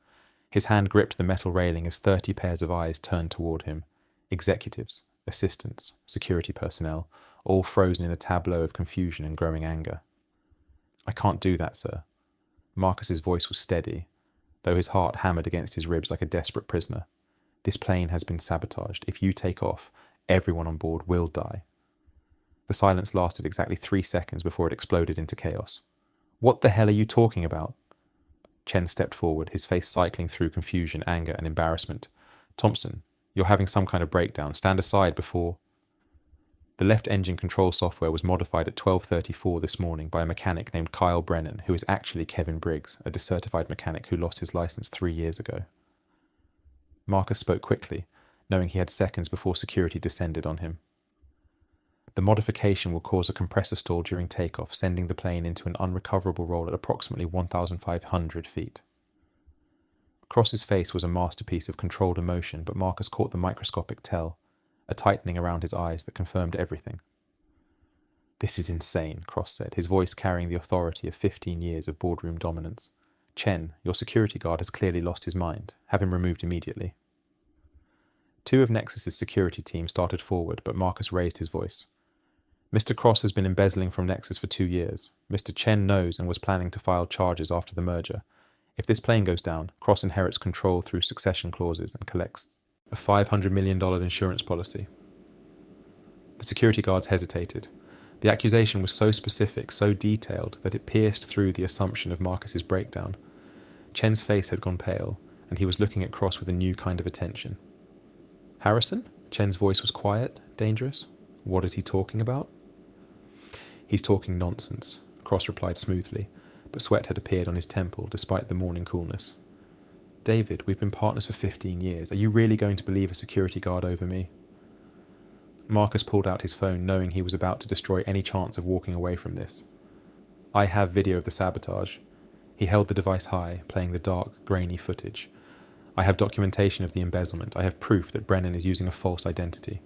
His hand gripped the metal railing as 30 pairs of eyes turned toward him. Executives, assistants, security personnel, all frozen in a tableau of confusion and growing anger. "I can't do that, sir." Marcus's voice was steady, though his heart hammered against his ribs like a desperate prisoner. "This plane has been sabotaged. If you take off, everyone on board will die." The silence lasted exactly 3 seconds before it exploded into chaos. "What the hell are you talking about?" Chen stepped forward, his face cycling through confusion, anger, and embarrassment. "Thompson, you're having some kind of breakdown. Stand aside before..." The left engine control software was modified at 12:34 this morning by a mechanic named Kyle Brennan, who is actually Kevin Briggs, a decertified mechanic who lost his license 3 years ago. Marcus spoke quickly, knowing he had seconds before security descended on him. "The modification will cause a compressor stall during takeoff, sending the plane into an unrecoverable roll at approximately 1,500 feet. Cross's face was a masterpiece of controlled emotion, but Marcus caught the microscopic tell, a tightening around his eyes that confirmed everything. "This is insane," Cross said, his voice carrying the authority of 15 years of boardroom dominance. "Chen, your security guard has clearly lost his mind. Have him removed immediately." 2 of Nexus's security team started forward, but Marcus raised his voice. "Mr. Cross has been embezzling from Nexus for 2 years. Mr. Chen knows and was planning to file charges after the merger. If this plane goes down, Cross inherits control through succession clauses and collects a $500 million insurance policy." The security guards hesitated. The The accusation was so specific, so detailed, that it pierced through the assumption of Marcus's breakdown. Chen's face had gone pale, and he was looking at Cross with a new kind of attention. Harrison? Chen's voice was quiet, dangerous. What is he talking about? He's talking nonsense, Cross replied smoothly, but sweat had appeared on his temple despite the morning coolness. David, we've been partners for 15 years. Are you really going to believe a security guard over me? Marcus pulled out his phone, knowing he was about to destroy any chance of walking away from this. I have video of the sabotage. He held the device high, playing the dark, grainy footage. I have documentation of the embezzlement. I have proof that Brennan is using a false identity.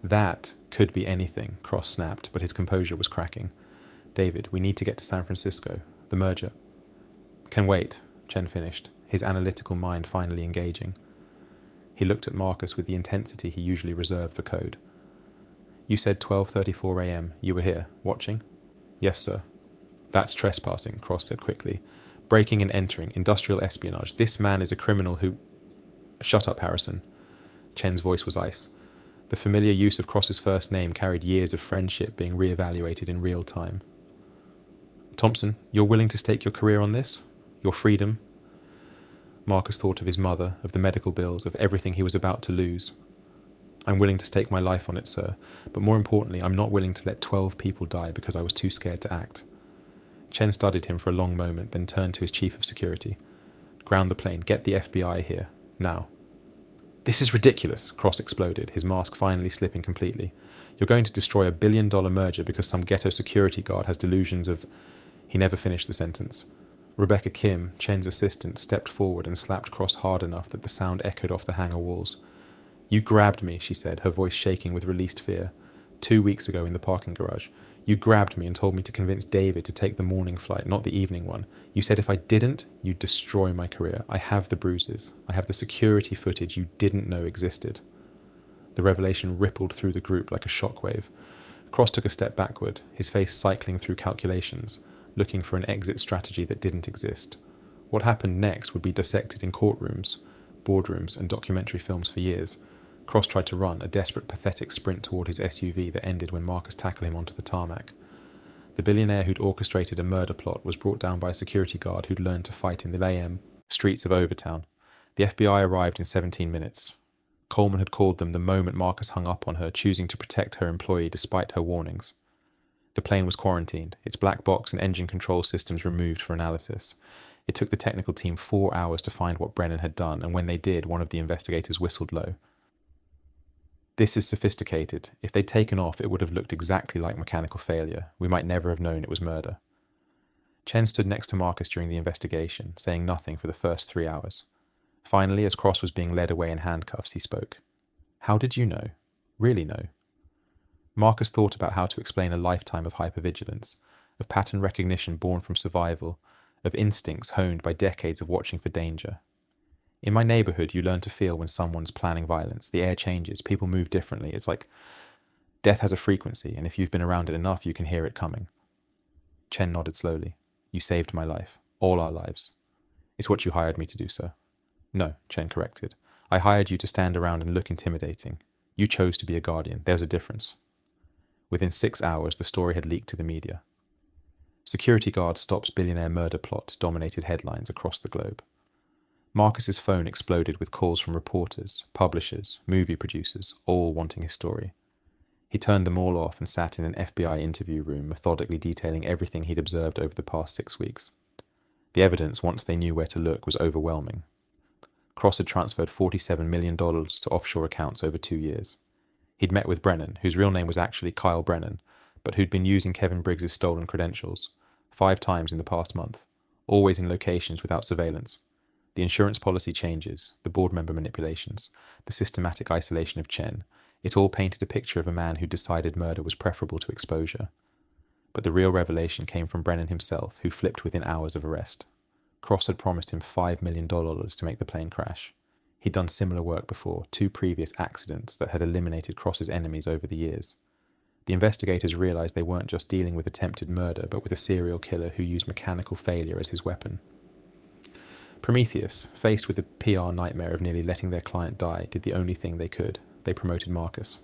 That could be anything, Cross snapped, but his composure was cracking. David, we need to get to San Francisco. The merger. Can wait, Chen finished, his analytical mind finally engaging. He looked at Marcus with the intensity he usually reserved for code. You said 12:34 a.m. You were here, watching? Yes, sir. That's trespassing, Cross said quickly. Breaking and entering, industrial espionage. This man is a criminal who... Shut up, Harrison. Chen's voice was ice. The familiar use of Cross's first name carried years of friendship being re-evaluated in real time. Thompson, you're willing to stake your career on this? Your freedom? Marcus thought of his mother, of the medical bills, of everything he was about to lose. I'm willing to stake my life on it, sir, but more importantly, I'm not willing to let 12 people die because I was too scared to act. Chen studied him for a long moment, then turned to his chief of security. Ground the plane, get the FBI here, now. This is ridiculous, Cross exploded, his mask finally slipping completely. You're going to destroy a $1 billion merger because some ghetto security guard has delusions of... He never finished the sentence. Rebecca Kim, Chen's assistant, stepped forward and slapped Cross hard enough that the sound echoed off the hangar walls. You grabbed me, she said, her voice shaking with released fear. 2 weeks ago in the parking garage. You grabbed me and told me to convince David to take the morning flight, not the evening one. You said if I didn't, you'd destroy my career. I have the bruises. I have the security footage you didn't know existed. The revelation rippled through the group like a shockwave. Cross took a step backward, his face cycling through calculations, looking for an exit strategy that didn't exist. What happened next would be dissected in courtrooms, boardrooms, and documentary films for years. Cross tried to run, a desperate, pathetic sprint toward his SUV that ended when Marcus tackled him onto the tarmac. The billionaire who'd orchestrated a murder plot was brought down by a security guard who'd learned to fight in the a.m. streets of Overtown. The FBI arrived in 17 minutes. Coleman had called them the moment Marcus hung up on her, choosing to protect her employee despite her warnings. The plane was quarantined, its black box and engine control systems removed for analysis. It took the technical team 4 hours to find what Brennan had done, and when they did, one of the investigators whistled low. This is sophisticated. If they'd taken off, it would have looked exactly like mechanical failure. We might never have known it was murder. Chen stood next to Marcus during the investigation, saying nothing for the first 3 hours. Finally, as Cross was being led away in handcuffs, he spoke. How did you know? Really know? Marcus thought about how to explain a lifetime of hypervigilance, of pattern recognition born from survival, of instincts honed by decades of watching for danger. In my neighborhood, you learn to feel when someone's planning violence. The air changes, people move differently. It's like death has a frequency, and if you've been around it enough, you can hear it coming. Chen nodded slowly. You saved my life. All our lives. It's what you hired me to do, sir. No, Chen corrected. I hired you to stand around and look intimidating. You chose to be a guardian. There's a difference. Within 6 hours, the story had leaked to the media. Security guard stops billionaire murder plot dominated headlines across the globe. Marcus's phone exploded with calls from reporters, publishers, movie producers, all wanting his story. He turned them all off and sat in an FBI interview room, methodically detailing everything he'd observed over the past 6 weeks. The evidence, once they knew where to look, was overwhelming. Cross had transferred $47 million to offshore accounts over 2 years. He'd met with Brennan, whose real name was actually Kyle Brennan, but who'd been using Kevin Briggs's stolen credentials 5 times in the past month, always in locations without surveillance. The insurance policy changes, the board member manipulations, the systematic isolation of Chen, it all painted a picture of a man who decided murder was preferable to exposure. But the real revelation came from Brennan himself, who flipped within hours of arrest. Cross had promised him $5 million to make the plane crash. He'd done similar work before, 2 previous accidents that had eliminated Cross's enemies over the years. The investigators realized they weren't just dealing with attempted murder, but with a serial killer who used mechanical failure as his weapon. Prometheus, faced with the PR nightmare of nearly letting their client die, did the only thing they could. They promoted Marcus.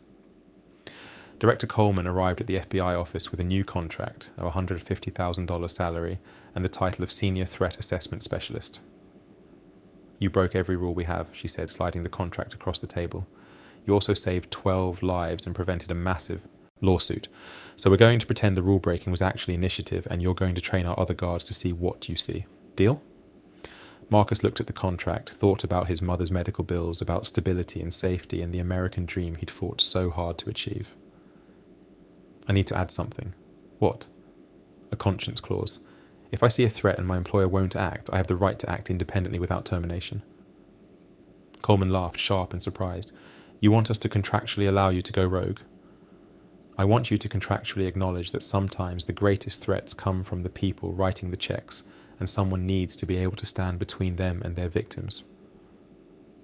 Director Coleman arrived at the FBI office with a new contract, a $150,000 salary, and the title of Senior Threat Assessment Specialist. "You broke every rule we have," she said, sliding the contract across the table. "You also saved 12 lives and prevented a massive lawsuit. So we're going to pretend the rule breaking was actually initiative, and you're going to train our other guards to see what you see. Deal?" Marcus looked at the contract, thought about his mother's medical bills, about stability and safety and the American dream he'd fought so hard to achieve. "I need to add something." "What?" "A conscience clause. If I see a threat and my employer won't act, I have the right to act independently without termination." Coleman laughed, sharp and surprised. "You want us to contractually allow you to go rogue?" "I want you to contractually acknowledge that sometimes the greatest threats come from the people writing the checks, and someone needs to be able to stand between them and their victims."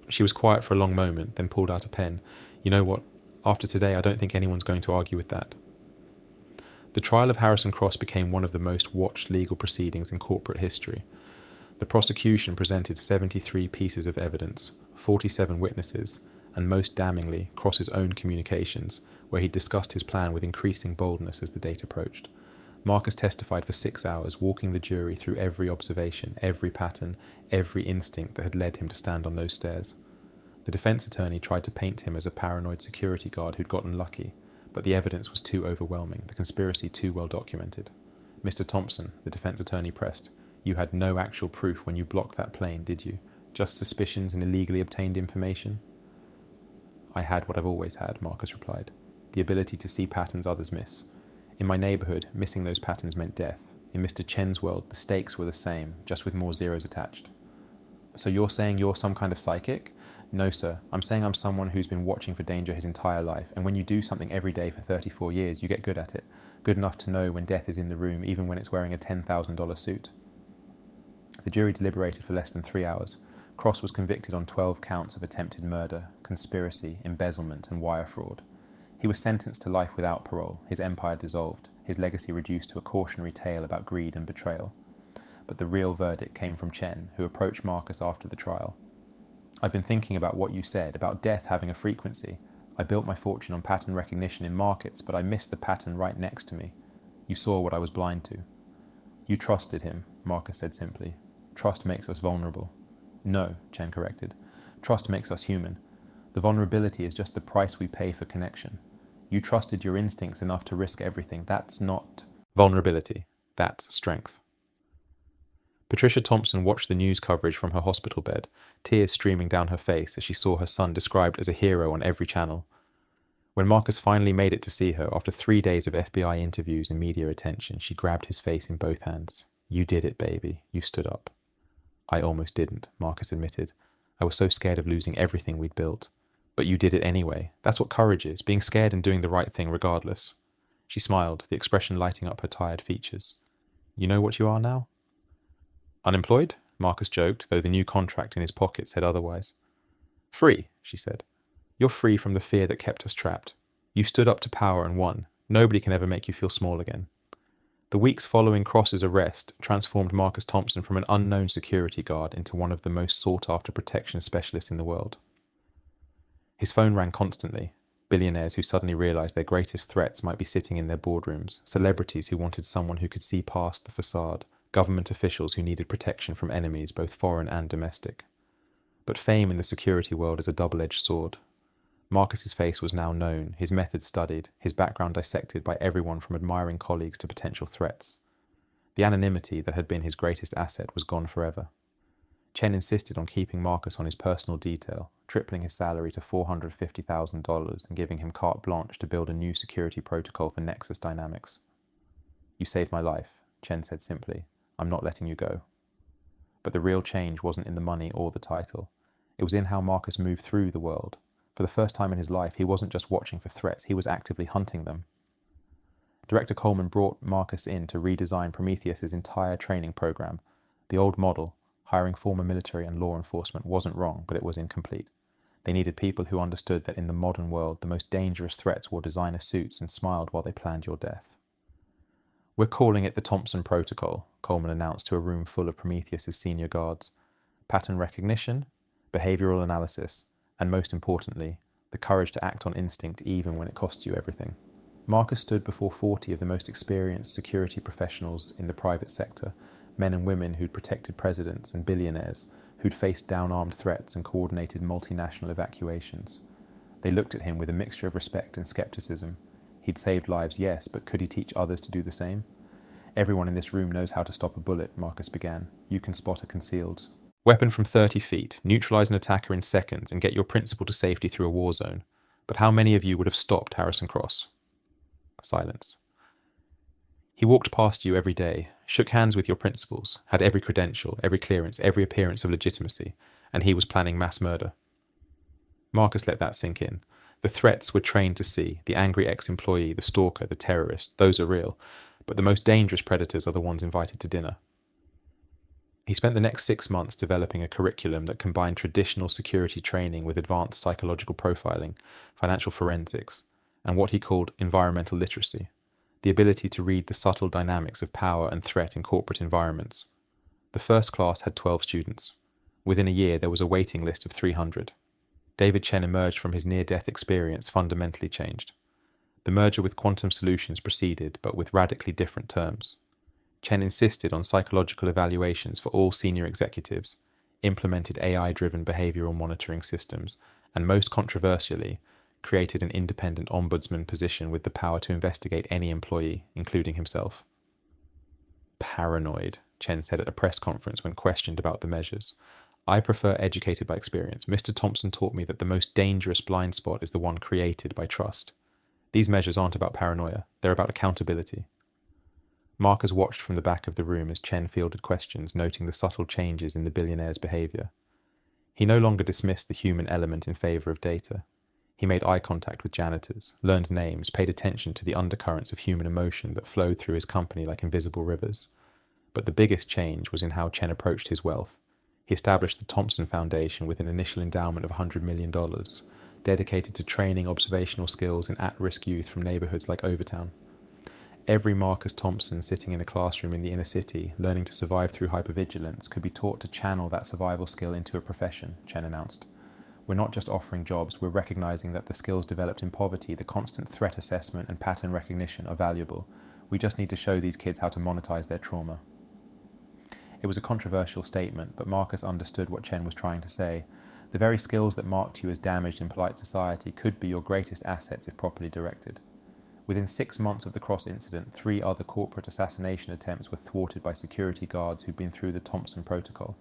She was quiet for a long moment, then pulled out a pen. "You know what? After today, I don't think anyone's going to argue with that." The trial of Harrison Cross became one of the most watched legal proceedings in corporate history. The prosecution presented 73 pieces of evidence, 47 witnesses, and most damningly, Cross's own communications, where he discussed his plan with increasing boldness as the date approached. Marcus testified for 6 hours, walking the jury through every observation, every pattern, every instinct that had led him to stand on those stairs. The defense attorney tried to paint him as a paranoid security guard who'd gotten lucky, but the evidence was too overwhelming, the conspiracy too well documented. "Mr. Thompson," the defense attorney pressed, "you had no actual proof when you blocked that plane, did you? Just suspicions and illegally obtained information?" "I had what I've always had," Marcus replied. "The ability to see patterns others miss. In my neighborhood, missing those patterns meant death. In Mr. Chen's world, the stakes were the same, just with more zeros attached." "So you're saying you're some kind of psychic?" "No, sir. I'm saying I'm someone who's been watching for danger his entire life, and when you do something every day for 34 years, you get good at it. Good enough to know when death is in the room, even when it's wearing a $10,000 suit." The jury deliberated for less than 3 hours. Cross was convicted on 12 counts of attempted murder, conspiracy, embezzlement, and wire fraud. He was sentenced to life without parole, his empire dissolved, his legacy reduced to a cautionary tale about greed and betrayal. But the real verdict came from Chen, who approached Marcus after the trial. "I've been thinking about what you said, about death having a frequency. I built my fortune on pattern recognition in markets, but I missed the pattern right next to me. You saw what I was blind to." "You trusted him," Marcus said simply. "Trust makes us vulnerable." "No," Chen corrected. "Trust makes us human. The vulnerability is just the price we pay for connection. You trusted your instincts enough to risk everything. That's not vulnerability. That's strength." Patricia Thompson watched the news coverage from her hospital bed, tears streaming down her face as she saw her son described as a hero on every channel. When Marcus finally made it to see her, after 3 days of FBI interviews and media attention, she grabbed his face in both hands. "You did it, baby. You stood up." "I almost didn't," Marcus admitted. "I was so scared of losing everything we'd built. But you did it anyway. That's what courage is, being scared and doing the right thing regardless." She smiled, the expression lighting up her tired features. "You know what you are now?" "Unemployed?" Marcus joked, though the new contract in his pocket said otherwise. "Free," she said. "You're free from the fear that kept us trapped. You stood up to power and won. Nobody can ever make you feel small again." The weeks following Cross's arrest transformed Marcus Thompson from an unknown security guard into one of the most sought-after protection specialists in the world. His phone rang constantly. Billionaires who suddenly realized their greatest threats might be sitting in their boardrooms, celebrities who wanted someone who could see past the facade, government officials who needed protection from enemies, both foreign and domestic. But fame in the security world is a double-edged sword. Marcus's face was now known, his methods studied, his background dissected by everyone from admiring colleagues to potential threats. The anonymity that had been his greatest asset was gone forever. Chen insisted on keeping Marcus on his personal detail, tripling his salary to $450,000 and giving him carte blanche to build a new security protocol for Nexus Dynamics. "You saved my life," Chen said simply. "I'm not letting you go." But the real change wasn't in the money or the title. It was in how Marcus moved through the world. For the first time in his life, he wasn't just watching for threats, he was actively hunting them. Director Coleman brought Marcus in to redesign Prometheus's entire training program. The old model, hiring former military and law enforcement, wasn't wrong, but it was incomplete. They needed people who understood that in the modern world, the most dangerous threats wore designer suits and smiled while they planned your death. "We're calling it the Thompson Protocol," Coleman announced to a room full of Prometheus's senior guards. "Pattern recognition, behavioral analysis, and most importantly, the courage to act on instinct even when it costs you everything." Marcus stood before 40 of the most experienced security professionals in the private sector, men and women who'd protected presidents and billionaires, who'd faced down-armed threats and coordinated multinational evacuations. They looked at him with a mixture of respect and skepticism. He'd saved lives, yes, but could he teach others to do the same? Everyone in this room knows how to stop a bullet, Marcus began. You can spot a concealed weapon from 30 feet, neutralize an attacker in seconds, and get your principal to safety through a war zone. But how many of you would have stopped Harrison Cross? Silence. He walked past you every day, shook hands with your principals, had every credential, every clearance, every appearance of legitimacy, and he was planning mass murder. Marcus let that sink in. The threats we're trained to see, the angry ex-employee, the stalker, the terrorist, those are real, but the most dangerous predators are the ones invited to dinner. He spent the next 6 months developing a curriculum that combined traditional security training with advanced psychological profiling, financial forensics, and what he called environmental literacy, the ability to read the subtle dynamics of power and threat in corporate environments. The first class had 12 students. Within a year, there was a waiting list of 300. David Chen emerged from his near-death experience fundamentally changed. The merger with Quantum Solutions proceeded, but with radically different terms. Chen insisted on psychological evaluations for all senior executives, implemented AI-driven behavioral monitoring systems, and most controversially, created an independent ombudsman position with the power to investigate any employee, including himself. Paranoid, Chen said at a press conference when questioned about the measures. I prefer educated by experience. Mr. Thompson taught me that the most dangerous blind spot is the one created by trust. These measures aren't about paranoia, they're about accountability. Marcus watched from the back of the room as Chen fielded questions, noting the subtle changes in the billionaire's behavior. He no longer dismissed the human element in favor of data. He made eye contact with janitors, learned names, paid attention to the undercurrents of human emotion that flowed through his company like invisible rivers. But the biggest change was in how Chen approached his wealth. He established the Thompson Foundation with an initial endowment of $100 million, dedicated to training observational skills in at-risk youth from neighborhoods like Overtown. Every Marcus Thompson sitting in a classroom in the inner city, learning to survive through hypervigilance, could be taught to channel that survival skill into a profession, Chen announced. We're not just offering jobs, we're recognizing that the skills developed in poverty, the constant threat assessment and pattern recognition are valuable. We just need to show these kids how to monetize their trauma. It was a controversial statement, but Marcus understood what Chen was trying to say. The very skills that marked you as damaged in polite society could be your greatest assets if properly directed. Within 6 months of the Cross incident, 3 other corporate assassination attempts were thwarted by security guards who'd been through the Thompson Protocol.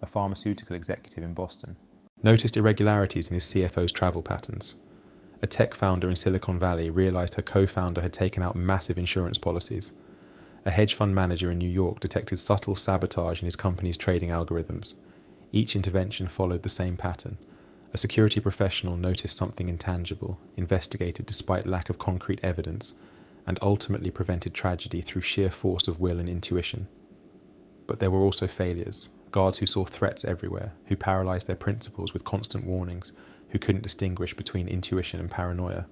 A pharmaceutical executive in Boston noticed irregularities in his CFO's travel patterns. A tech founder in Silicon Valley realized her co-founder had taken out massive insurance policies. A hedge fund manager in New York detected subtle sabotage in his company's trading algorithms. Each intervention followed the same pattern. A security professional noticed something intangible, investigated despite lack of concrete evidence, and ultimately prevented tragedy through sheer force of will and intuition. But there were also failures, guards who saw threats everywhere, who paralyzed their principals with constant warnings, who couldn't distinguish between intuition and paranoia.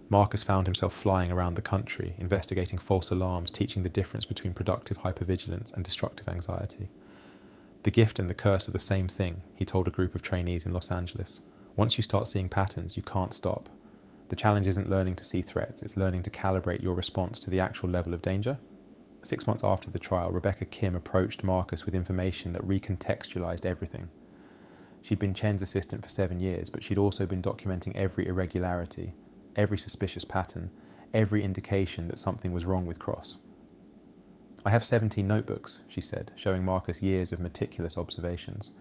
Marcus found himself flying around the country, investigating false alarms, teaching the difference between productive hypervigilance and destructive anxiety. The gift and the curse are the same thing, he told a group of trainees in Los Angeles. Once you start seeing patterns, you can't stop. The challenge isn't learning to see threats, it's learning to calibrate your response to the actual level of danger. 6 months after the trial, Rebecca Kim approached Marcus with information that recontextualized everything. She'd been Chen's assistant for 7 years, but she'd also been documenting every irregularity, every suspicious pattern, every indication that something was wrong with Cross. I have 17 notebooks, she said, showing Marcus years of meticulous observations.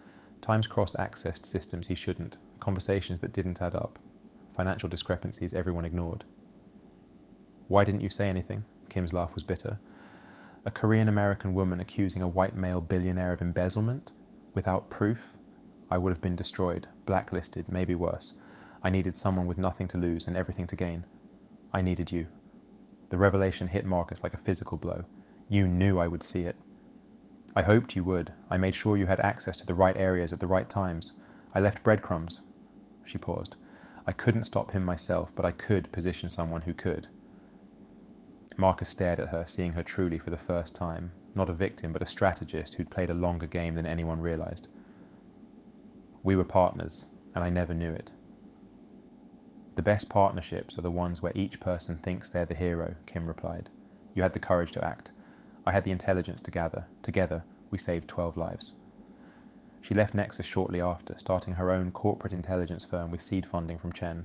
Times Cross accessed systems he shouldn't, conversations that didn't add up, financial discrepancies everyone ignored. Why didn't you say anything? Kim's laugh was bitter. A Korean-American woman accusing a white male billionaire of embezzlement? Without proof? I would have been destroyed, blacklisted, maybe worse. I needed someone with nothing to lose and everything to gain. I needed you. The revelation hit Marcus like a physical blow. You knew I would see it. I hoped you would. I made sure you had access to the right areas at the right times. I left breadcrumbs. She paused. I couldn't stop him myself, but I could position someone who could. Marcus stared at her, seeing her truly for the first time. Not a victim, but a strategist who'd played a longer game than anyone realized. We were partners, and I never knew it. The best partnerships are the ones where each person thinks they're the hero, Kim replied. You had the courage to act. I had the intelligence to gather. Together, we saved 12 lives. She left Nexus shortly after, starting her own corporate intelligence firm with seed funding from Chen.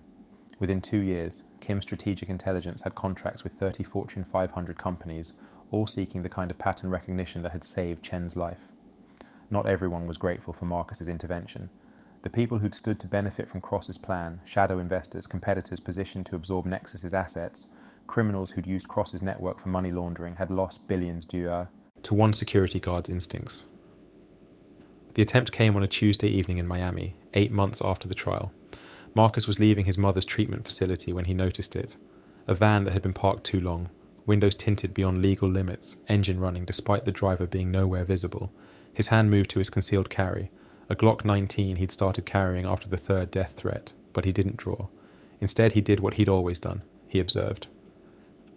Within 2 years, Kim's strategic intelligence had contracts with 30 Fortune 500 companies, all seeking the kind of pattern recognition that had saved Chen's life. Not everyone was grateful for Marcus's intervention. The people who'd stood to benefit from Cross's plan, shadow investors, competitors positioned to absorb Nexus's assets, criminals who'd used Cross's network for money laundering, had lost billions due to one security guard's instincts. The attempt came on a Tuesday evening in Miami, 8 months after the trial. Marcus was leaving his mother's treatment facility when he noticed it. A van that had been parked too long, windows tinted beyond legal limits, engine running despite the driver being nowhere visible. His hand moved to his concealed carry, a Glock 19 he'd started carrying after the third death threat, but he didn't draw. Instead, he did what he'd always done, he observed.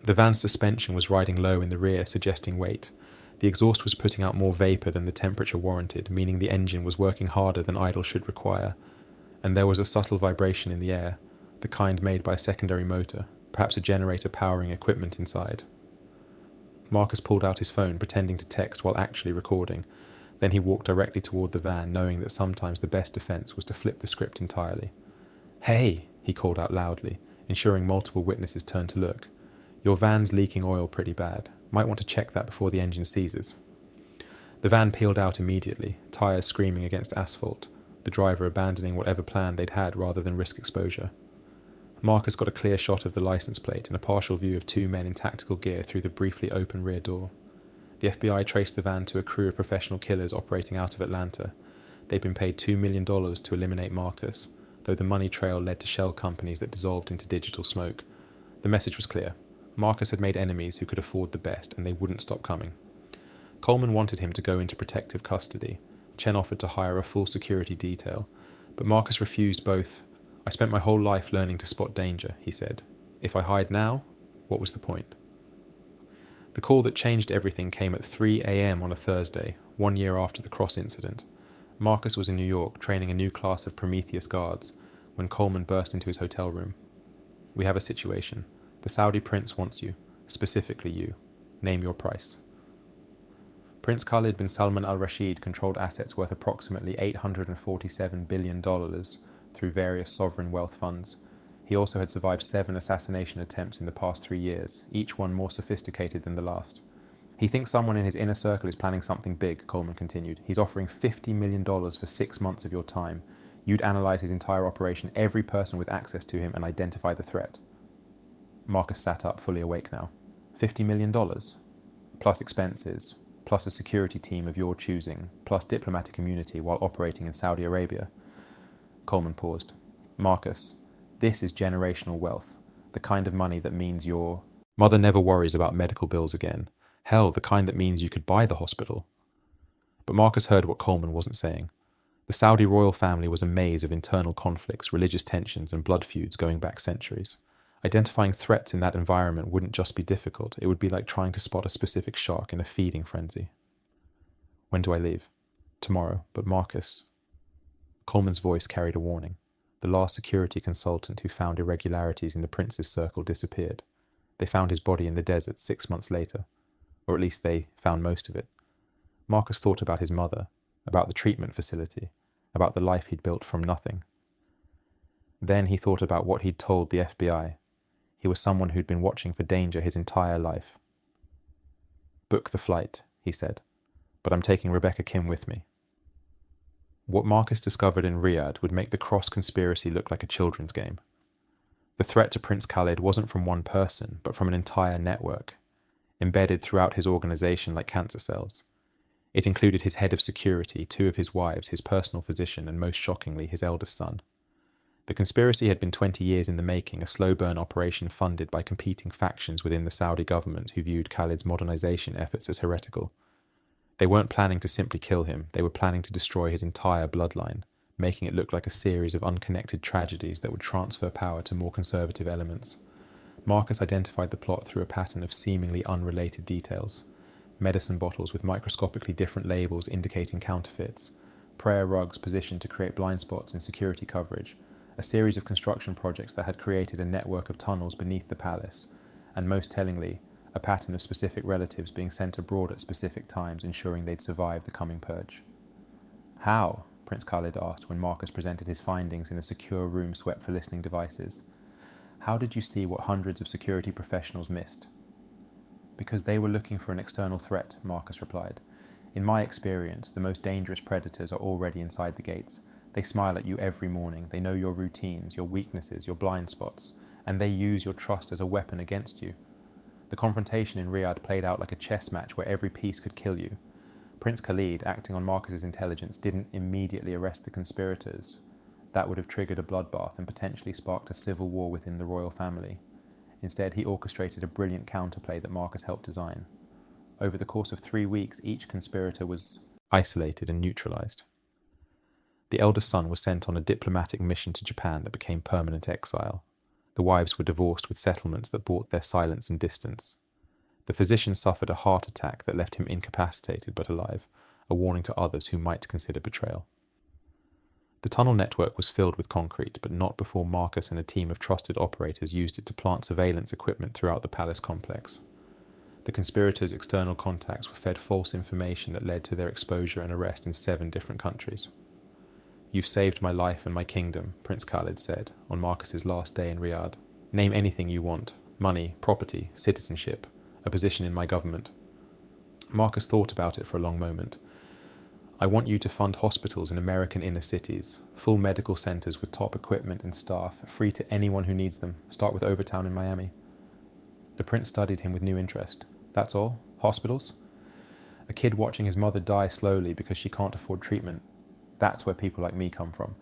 The van's suspension was riding low in the rear, suggesting weight. The exhaust was putting out more vapour than the temperature warranted, meaning the engine was working harder than idle should require. And there was a subtle vibration in the air, the kind made by a secondary motor, perhaps a generator powering equipment inside. Marcus pulled out his phone, pretending to text while actually recording. Then he walked directly toward the van, knowing that sometimes the best defence was to flip the script entirely. "Hey!" he called out loudly, ensuring multiple witnesses turned to look. "Your van's leaking oil pretty bad. Might want to check that before the engine seizes." The van peeled out immediately, tyres screaming against asphalt, the driver abandoning whatever plan they'd had rather than risk exposure. Marcus got a clear shot of the license plate and a partial view of 2 men in tactical gear through the briefly open rear door. The FBI traced the van to a crew of professional killers operating out of Atlanta. They'd been paid $2 million to eliminate Marcus, though the money trail led to shell companies that dissolved into digital smoke. The message was clear. Marcus had made enemies who could afford the best, and they wouldn't stop coming. Coleman wanted him to go into protective custody. Chen offered to hire a full security detail, but Marcus refused both. "I spent my whole life learning to spot danger," he said. "If I hide now, what was the point?" The call that changed everything came at 3 a.m. on a Thursday, 1 year after the Cross incident. Marcus was in New York training a new class of Prometheus guards when Coleman burst into his hotel room. "We have a situation. The Saudi prince wants you, specifically you. Name your price." Prince Khalid bin Salman al Rashid controlled assets worth approximately $847 billion through various sovereign wealth funds. He also had survived 7 assassination attempts in the past 3 years, each one more sophisticated than the last. "He thinks someone in his inner circle is planning something big," Coleman continued. "He's offering $50 million for 6 months of your time. You'd analyse his entire operation, every person with access to him, and identify the threat." Marcus sat up, fully awake now. $50 million? Plus expenses, plus a security team of your choosing, plus diplomatic immunity while operating in Saudi Arabia. Coleman paused. "Marcus, this is generational wealth, the kind of money that means your mother never worries about medical bills again. Hell, the kind that means you could buy the hospital." But Marcus heard what Coleman wasn't saying. The Saudi royal family was a maze of internal conflicts, religious tensions, and blood feuds going back centuries. Identifying threats in that environment wouldn't just be difficult, it would be like trying to spot a specific shark in a feeding frenzy. "When do I leave?" "Tomorrow, but Marcus..." Coleman's voice carried a warning. The last security consultant who found irregularities in the prince's circle disappeared. They found his body in the desert 6 months later. Or at least they found most of it. Marcus thought about his mother, about the treatment facility, about the life he'd built from nothing. Then he thought about what he'd told the FBI. He was someone who'd been watching for danger his entire life. "Book the flight," he said, "but I'm taking Rebecca Kim with me." What Marcus discovered in Riyadh would make the Cross conspiracy look like a children's game. The threat to Prince Khalid wasn't from one person, but from an entire network, embedded throughout his organization like cancer cells. It included his head of security, 2 of his wives, his personal physician, and most shockingly, his eldest son. The conspiracy had been 20 years in the making, a slow-burn operation funded by competing factions within the Saudi government who viewed Khalid's modernization efforts as heretical. They weren't planning to simply kill him, they were planning to destroy his entire bloodline, making it look like a series of unconnected tragedies that would transfer power to more conservative elements. Marcus identified the plot through a pattern of seemingly unrelated details. Medicine bottles with microscopically different labels indicating counterfeits, prayer rugs positioned to create blind spots in security coverage, a series of construction projects that had created a network of tunnels beneath the palace, and most tellingly, a pattern of specific relatives being sent abroad at specific times, ensuring they'd survive the coming purge. How? Prince Khalid asked when Marcus presented his findings in a secure room swept for listening devices. How did you see what hundreds of security professionals missed? Because they were looking for an external threat, Marcus replied. In my experience, the most dangerous predators are already inside the gates. They smile at you every morning, they know your routines, your weaknesses, your blind spots, and they use your trust as a weapon against you. The confrontation in Riyadh played out like a chess match where every piece could kill you. Prince Khalid, acting on Marcus's intelligence, didn't immediately arrest the conspirators. That would have triggered a bloodbath and potentially sparked a civil war within the royal family. Instead, he orchestrated a brilliant counterplay that Marcus helped design. Over the course of 3 weeks, each conspirator was isolated and neutralized. The eldest son was sent on a diplomatic mission to Japan that became permanent exile. The wives were divorced with settlements that bought their silence and distance. The physician suffered a heart attack that left him incapacitated but alive, a warning to others who might consider betrayal. The tunnel network was filled with concrete, but not before Marcus and a team of trusted operators used it to plant surveillance equipment throughout the palace complex. The conspirators' external contacts were fed false information that led to their exposure and arrest in 7 different countries. You've saved my life and my kingdom, Prince Khalid said, on Marcus's last day in Riyadh. Name anything you want: money, property, citizenship, a position in my government. Marcus thought about it for a long moment. I want you to fund hospitals in American inner cities, full medical centers with top equipment and staff, free to anyone who needs them. Start with Overtown in Miami. The prince studied him with new interest. That's all? Hospitals? A kid watching his mother die slowly because she can't afford treatment. That's where people like me come from.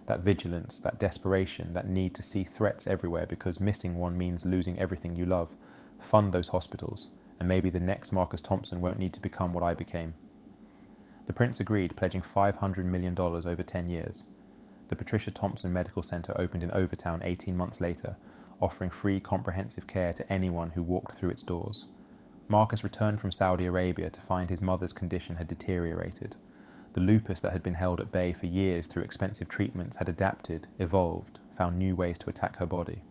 That vigilance, that desperation, that need to see threats everywhere because missing one means losing everything you love. Fund those hospitals, and maybe the next Marcus Thompson won't need to become what I became. The prince agreed, pledging $500 million over 10 years. The Patricia Thompson Medical Center opened in Overtown 18 months later, offering free comprehensive care to anyone who walked through its doors. Marcus returned from Saudi Arabia to find his mother's condition had deteriorated. The lupus that had been held at bay for years through expensive treatments had adapted, evolved, found new ways to attack her body.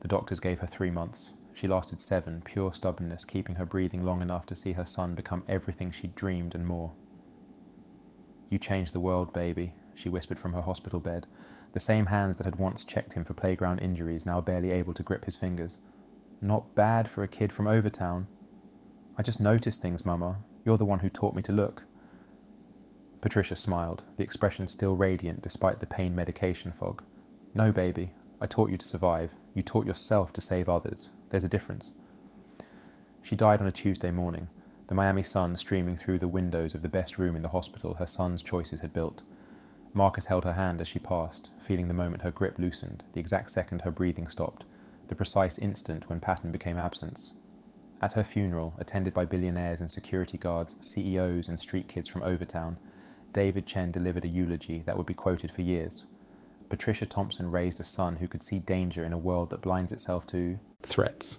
The doctors gave her 3 months. She lasted 7, pure stubbornness, keeping her breathing long enough to see her son become everything she'd dreamed and more. You changed the world, baby, she whispered from her hospital bed. The same hands that had once checked him for playground injuries, now barely able to grip his fingers. Not bad for a kid from Overtown. I just noticed things, Mama. You're the one who taught me to look. Patricia smiled, the expression still radiant despite the pain medication fog. No, baby. I taught you to survive. You taught yourself to save others. There's a difference. She died on a Tuesday morning, the Miami sun streaming through the windows of the best room in the hospital her son's choices had built. Marcus held her hand as she passed, feeling the moment her grip loosened, the exact second her breathing stopped, the precise instant when pattern became absence. At her funeral, attended by billionaires and security guards, CEOs and street kids from Overtown, David Chen delivered a eulogy that would be quoted for years. Patricia Thompson raised a son who could see danger in a world that blinds itself to threats.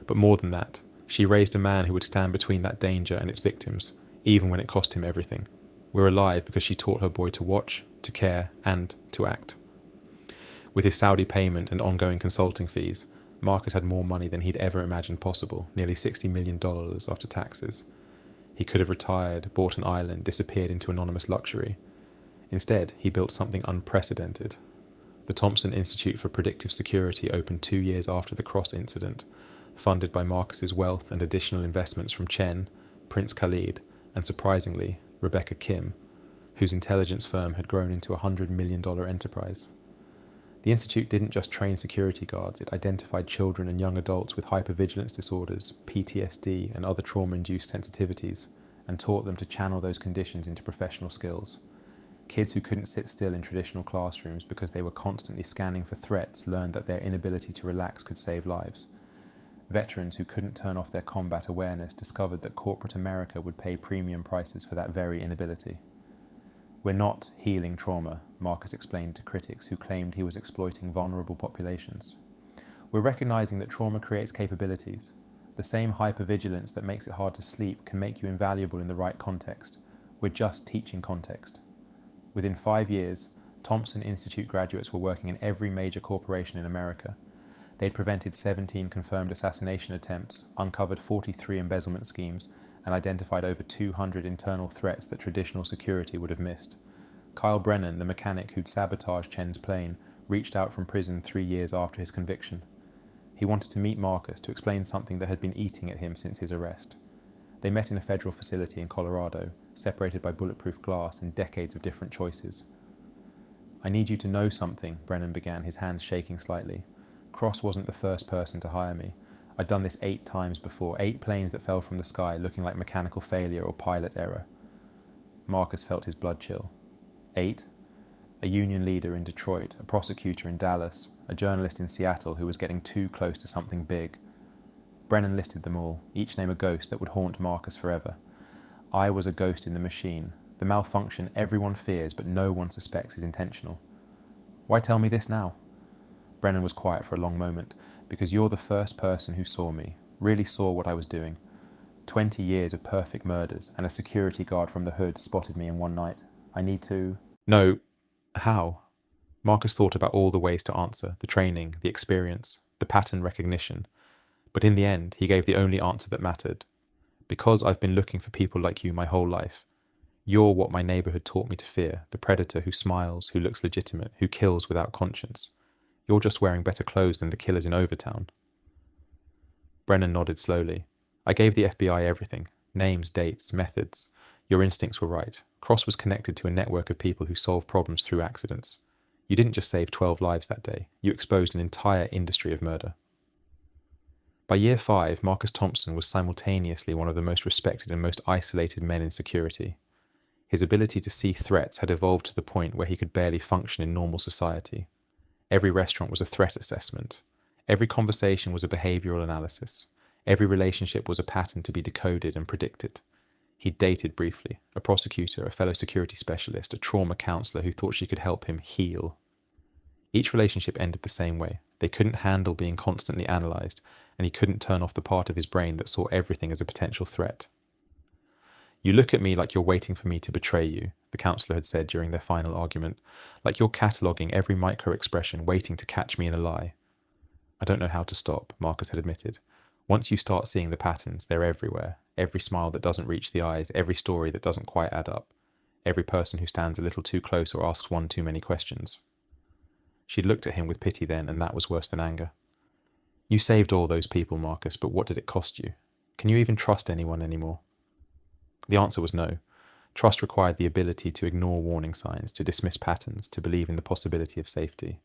But more than that, she raised a man who would stand between that danger and its victims, even when it cost him everything. We're alive because she taught her boy to watch, to care, and to act. With his Saudi payment and ongoing consulting fees, Marcus had more money than he'd ever imagined possible, nearly $60 million after taxes. He could have retired, bought an island, disappeared into anonymous luxury. Instead, he built something unprecedented. The Thompson Institute for Predictive Security opened 2 years after the Cross incident, funded by Marcus's wealth and additional investments from Chen, Prince Khalid, and surprisingly, Rebecca Kim, whose intelligence firm had grown into a $100 million enterprise. The Institute didn't just train security guards, it identified children and young adults with hypervigilance disorders, PTSD, and other trauma-induced sensitivities, and taught them to channel those conditions into professional skills. Kids who couldn't sit still in traditional classrooms because they were constantly scanning for threats learned that their inability to relax could save lives. Veterans who couldn't turn off their combat awareness discovered that corporate America would pay premium prices for that very inability. We're not healing trauma, Marcus explained to critics who claimed he was exploiting vulnerable populations. We're recognizing that trauma creates capabilities. The same hypervigilance that makes it hard to sleep can make you invaluable in the right context. We're just teaching context. Within 5 years, Thompson Institute graduates were working in every major corporation in America. They'd prevented 17 confirmed assassination attempts, uncovered 43 embezzlement schemes, and identified over 200 internal threats that traditional security would have missed. Kyle Brennan, the mechanic who'd sabotaged Chen's plane, reached out from prison 3 years after his conviction. He wanted to meet Marcus to explain something that had been eating at him since his arrest. They met in a federal facility in Colorado, separated by bulletproof glass and decades of different choices. "I need you to know something," Brennan began, his hands shaking slightly. "Cross wasn't the first person to hire me. I'd done this 8 times before, 8 planes that fell from the sky looking like mechanical failure or pilot error." Marcus felt his blood chill. 8? A union leader in Detroit, a prosecutor in Dallas, a journalist in Seattle who was getting too close to something big. Brennan listed them all, each name a ghost that would haunt Marcus forever. I was a ghost in the machine, the malfunction everyone fears but no one suspects is intentional. "Why tell me this now?" Brennan was quiet for a long moment. "Because you're the first person who saw me, really saw what I was doing. 20 years of perfect murders, and a security guard from the hood spotted me in one night. I need to..." "No, how?" Marcus thought about all the ways to answer, the training, the experience, the pattern recognition. But in the end, he gave the only answer that mattered. "Because I've been looking for people like you my whole life. You're what my neighborhood taught me to fear, the predator who smiles, who looks legitimate, who kills without conscience. You're just wearing better clothes than the killers in Overtown." Brennan nodded slowly. "I gave the FBI everything. Names, dates, methods. Your instincts were right. Cross was connected to a network of people who solve problems through accidents. You didn't just save 12 lives that day. You exposed an entire industry of murder." By year 5, Marcus Thompson was simultaneously one of the most respected and most isolated men in security. His ability to see threats had evolved to the point where he could barely function in normal society. Every restaurant was a threat assessment. Every conversation was a behavioral analysis. Every relationship was a pattern to be decoded and predicted. He'd dated briefly, a prosecutor, a fellow security specialist, a trauma counselor who thought she could help him heal. Each relationship ended the same way. They couldn't handle being constantly analysed, and he couldn't turn off the part of his brain that saw everything as a potential threat. "You look at me like you're waiting for me to betray you," the counsellor had said during their final argument, "like you're cataloguing every micro-expression, waiting to catch me in a lie." "I don't know how to stop," Marcus had admitted. "Once you start seeing the patterns, they're everywhere. Every smile that doesn't reach the eyes, every story that doesn't quite add up, every person who stands a little too close or asks one too many questions." She'd looked at him with pity then, and that was worse than anger. "You saved all those people, Marcus, but what did it cost you? Can you even trust anyone anymore?" The answer was no. Trust required the ability to ignore warning signs, to dismiss patterns, to believe in the possibility of safety.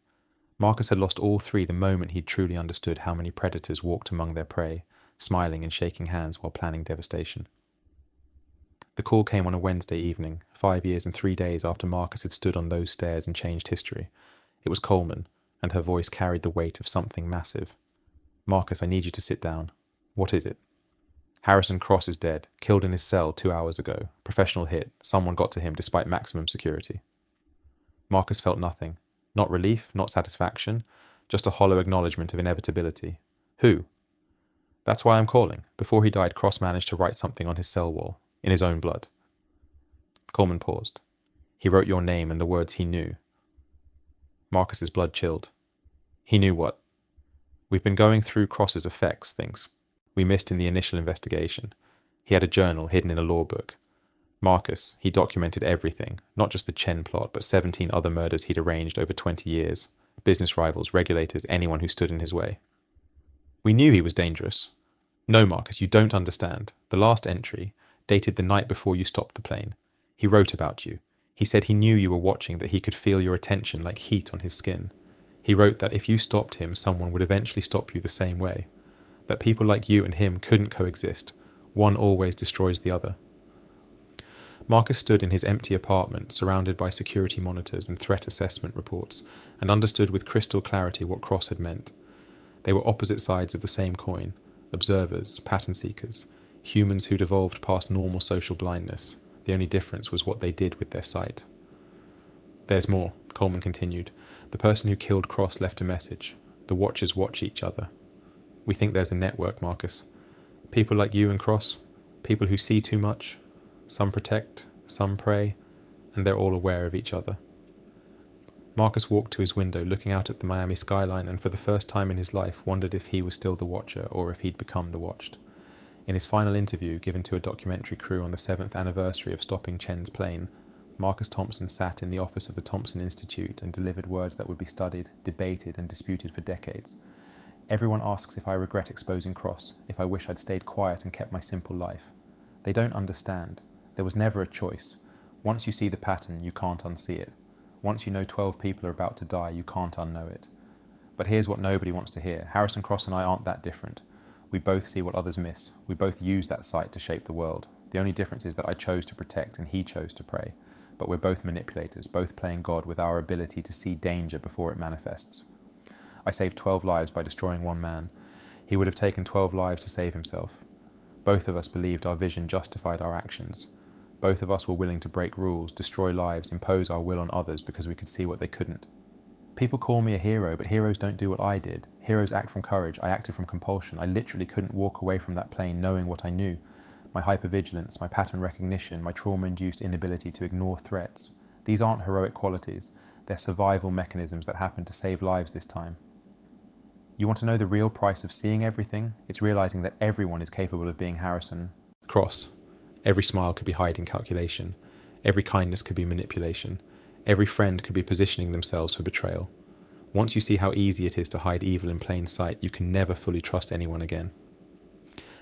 Marcus had lost all 3 the moment he'd truly understood how many predators walked among their prey, smiling and shaking hands while planning devastation. The call came on a Wednesday evening, 5 years and 3 days after Marcus had stood on those stairs and changed history. It was Coleman, and her voice carried the weight of something massive. "Marcus, I need you to sit down." "What is it?" "Harrison Cross is dead, killed in his cell 2 hours ago. Professional hit. Someone got to him despite maximum security." Marcus felt nothing. Not relief, not satisfaction, just a hollow acknowledgement of inevitability. "Who?" "That's why I'm calling. Before he died, Cross managed to write something on his cell wall, in his own blood." Coleman paused. "He wrote your name and the words he knew." Marcus's blood chilled. "He knew what?" "We've been going through Cross's effects, things we missed in the initial investigation. He had a journal hidden in a law book. Marcus, he documented everything, not just the Chen plot, but 17 other murders he'd arranged over 20 years. Business rivals, regulators, anyone who stood in his way. We knew he was dangerous." "No, Marcus, you don't understand. The last entry, dated the night before you stopped the plane. He wrote about you. He said he knew you were watching, that he could feel your attention like heat on his skin. He wrote that if you stopped him, someone would eventually stop you the same way. That people like you and him couldn't coexist. One always destroys the other." Marcus stood in his empty apartment, surrounded by security monitors and threat assessment reports, and understood with crystal clarity what Cross had meant. They were opposite sides of the same coin, observers, pattern seekers, humans who'd evolved past normal social blindness. The only difference was what they did with their sight. "There's more," Coleman continued. "The person who killed Cross left a message. The Watchers watch each other. We think there's a network, Marcus. People like you and Cross, people who see too much. Some protect, some prey, and they're all aware of each other." Marcus walked to his window, looking out at the Miami skyline, and for the first time in his life wondered if he was still the watcher or if he'd become the watched. In his final interview, given to a documentary crew on the 7th anniversary of stopping Chen's plane, Marcus Thompson sat in the office of the Thompson Institute and delivered words that would be studied, debated, and disputed for decades. Everyone asks if I regret exposing Cross, if I wish I'd stayed quiet and kept my simple life. They don't understand. There was never a choice. Once you see the pattern, you can't unsee it. Once you know 12 people are about to die, you can't unknow it. But here's what nobody wants to hear. Harrison Cross and I aren't that different. We both see what others miss. We both use that sight to shape the world. The only difference is that I chose to protect and he chose to prey. But we're both manipulators, both playing God with our ability to see danger before it manifests. I saved 12 lives by destroying one man. He would have taken 12 lives to save himself. Both of us believed our vision justified our actions. Both of us were willing to break rules, destroy lives, impose our will on others because we could see what they couldn't. People call me a hero, but heroes don't do what I did. Heroes act from courage. I acted from compulsion. I literally couldn't walk away from that plane knowing what I knew. My hypervigilance, my pattern recognition, my trauma-induced inability to ignore threats. These aren't heroic qualities. They're survival mechanisms that happen to save lives this time. You want to know the real price of seeing everything? It's realizing that everyone is capable of being Harrison Cross. Every smile could be hiding calculation. Every kindness could be manipulation. Every friend could be positioning themselves for betrayal. Once you see how easy it is to hide evil in plain sight, you can never fully trust anyone again.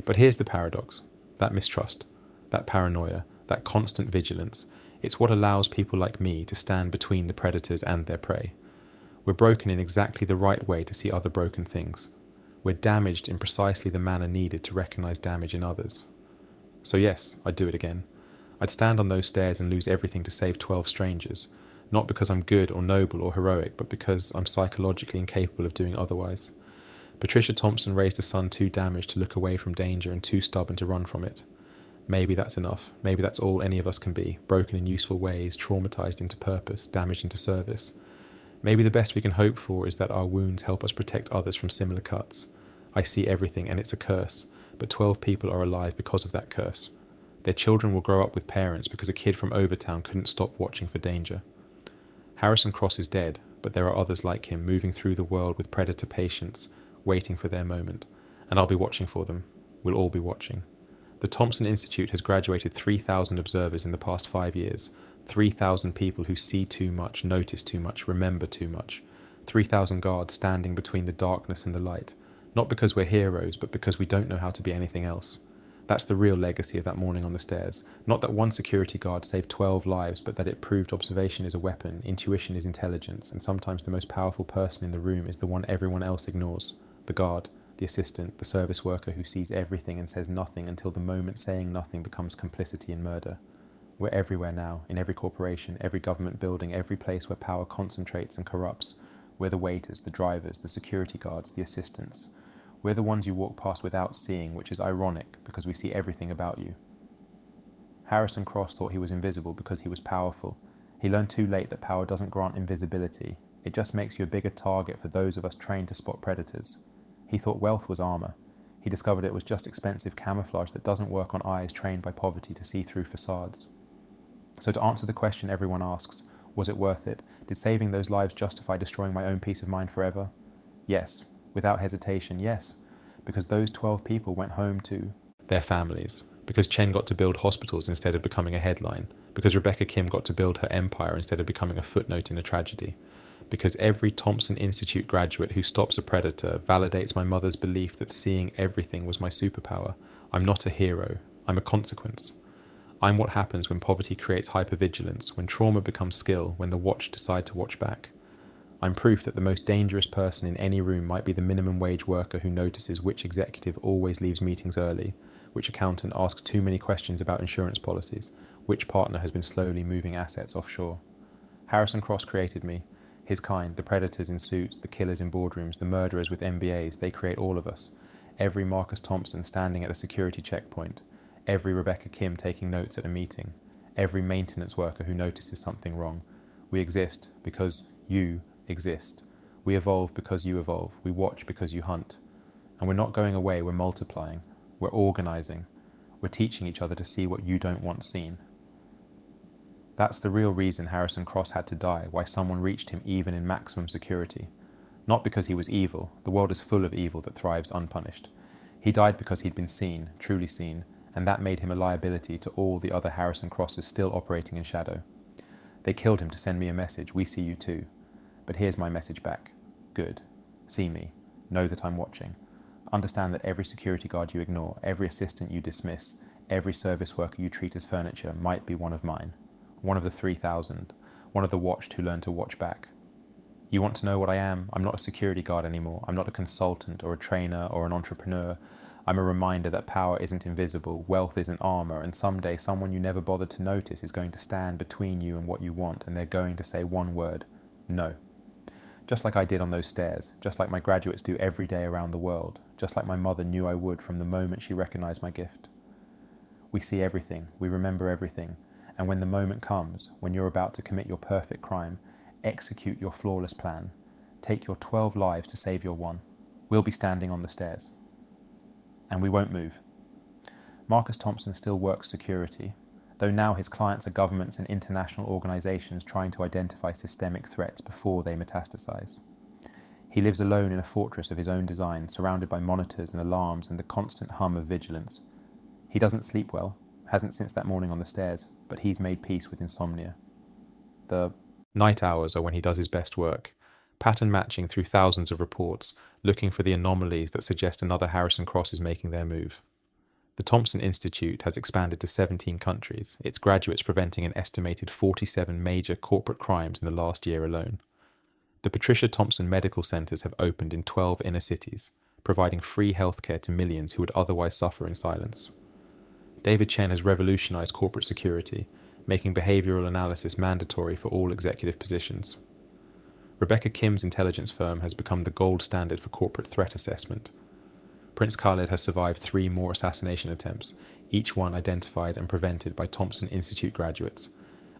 But here's the paradox. That mistrust, that paranoia, that constant vigilance, it's what allows people like me to stand between the predators and their prey. We're broken in exactly the right way to see other broken things. We're damaged in precisely the manner needed to recognize damage in others. So yes, I'd do it again. I'd stand on those stairs and lose everything to save 12 strangers, not because I'm good or noble or heroic, but because I'm psychologically incapable of doing otherwise. Patricia Thompson raised a son too damaged to look away from danger and too stubborn to run from it. Maybe that's enough. Maybe that's all any of us can be, broken in useful ways, traumatized into purpose, damaged into service. Maybe the best we can hope for is that our wounds help us protect others from similar cuts. I see everything and it's a curse, but 12 people are alive because of that curse. Their children will grow up with parents because a kid from Overtown couldn't stop watching for danger. Harrison Cross is dead, but there are others like him moving through the world with predator patience, waiting for their moment. And I'll be watching for them. We'll all be watching. The Thompson Institute has graduated 3,000 observers in the past 5 years. 3,000 people who see too much, notice too much, remember too much. 3,000 guards standing between the darkness and the light. Not because we're heroes, but because we don't know how to be anything else. That's the real legacy of that morning on the stairs. Not that one security guard saved 12 lives, but that it proved observation is a weapon, intuition is intelligence, and sometimes the most powerful person in the room is the one everyone else ignores. The guard, the assistant, the service worker who sees everything and says nothing until the moment saying nothing becomes complicity in murder. We're everywhere now, in every corporation, every government building, every place where power concentrates and corrupts. We're the waiters, the drivers, the security guards, the assistants. We're the ones you walk past without seeing, which is ironic because we see everything about you. Harrison Cross thought he was invisible because he was powerful. He learned too late that power doesn't grant invisibility. It just makes you a bigger target for those of us trained to spot predators. He thought wealth was armor. He discovered it was just expensive camouflage that doesn't work on eyes trained by poverty to see through facades. So to answer the question everyone asks, was it worth it? Did saving those lives justify destroying my own peace of mind forever? Yes. Without hesitation, yes. Because those 12 people went home to their families. Because Chen got to build hospitals instead of becoming a headline. Because Rebecca Kim got to build her empire instead of becoming a footnote in a tragedy. Because every Thompson Institute graduate who stops a predator validates my mother's belief that seeing everything was my superpower. I'm not a hero. I'm a consequence. I'm what happens when poverty creates hypervigilance, when trauma becomes skill, when the watched decide to watch back. I'm proof that the most dangerous person in any room might be the minimum wage worker who notices which executive always leaves meetings early, which accountant asks too many questions about insurance policies, which partner has been slowly moving assets offshore. Harrison Cross created me. His kind, the predators in suits, the killers in boardrooms, the murderers with MBAs, they create all of us. Every Marcus Thompson standing at a security checkpoint. Every Rebecca Kim taking notes at a meeting. Every maintenance worker who notices something wrong. We exist because you exist. We evolve because you evolve. We watch because you hunt. And we're not going away, we're multiplying. We're organizing. We're teaching each other to see what you don't want seen. That's the real reason Harrison Cross had to die, why someone reached him even in maximum security. Not because he was evil, the world is full of evil that thrives unpunished. He died because he'd been seen, truly seen, and that made him a liability to all the other Harrison Crosses still operating in shadow. They killed him to send me a message, we see you too. But here's my message back. Good. See me. Know that I'm watching. Understand that every security guard you ignore, every assistant you dismiss, every service worker you treat as furniture might be one of mine. One of the 3,000. One of the watched who learn to watch back. You want to know what I am? I'm not a security guard anymore. I'm not a consultant or a trainer or an entrepreneur. I'm a reminder that power isn't invisible, wealth isn't armor, and someday someone you never bothered to notice is going to stand between you and what you want, and they're going to say one word: no. Just like I did on those stairs, just like my graduates do every day around the world, just like my mother knew I would from the moment she recognized my gift. We see everything, we remember everything, and when the moment comes, when you're about to commit your perfect crime, execute your flawless plan. Take your 12 lives to save your one. We'll be standing on the stairs. And we won't move. Marcus Thompson still works security, though now his clients are governments and international organizations trying to identify systemic threats before they metastasize. He lives alone in a fortress of his own design, surrounded by monitors and alarms and the constant hum of vigilance. He doesn't sleep well, hasn't since that morning on the stairs, but he's made peace with insomnia. The night hours are when he does his best work, pattern matching through thousands of reports, looking for the anomalies that suggest another Harrison Cross is making their move. The Thompson Institute has expanded to 17 countries, its graduates preventing an estimated 47 major corporate crimes in the last year alone. The Patricia Thompson Medical Centres have opened in 12 inner cities, providing free healthcare to millions who would otherwise suffer in silence. David Chen has revolutionized corporate security, making behavioral analysis mandatory for all executive positions. Rebecca Kim's intelligence firm has become the gold standard for corporate threat assessment. Prince Khaled has survived 3 more assassination attempts, each one identified and prevented by Thompson Institute graduates.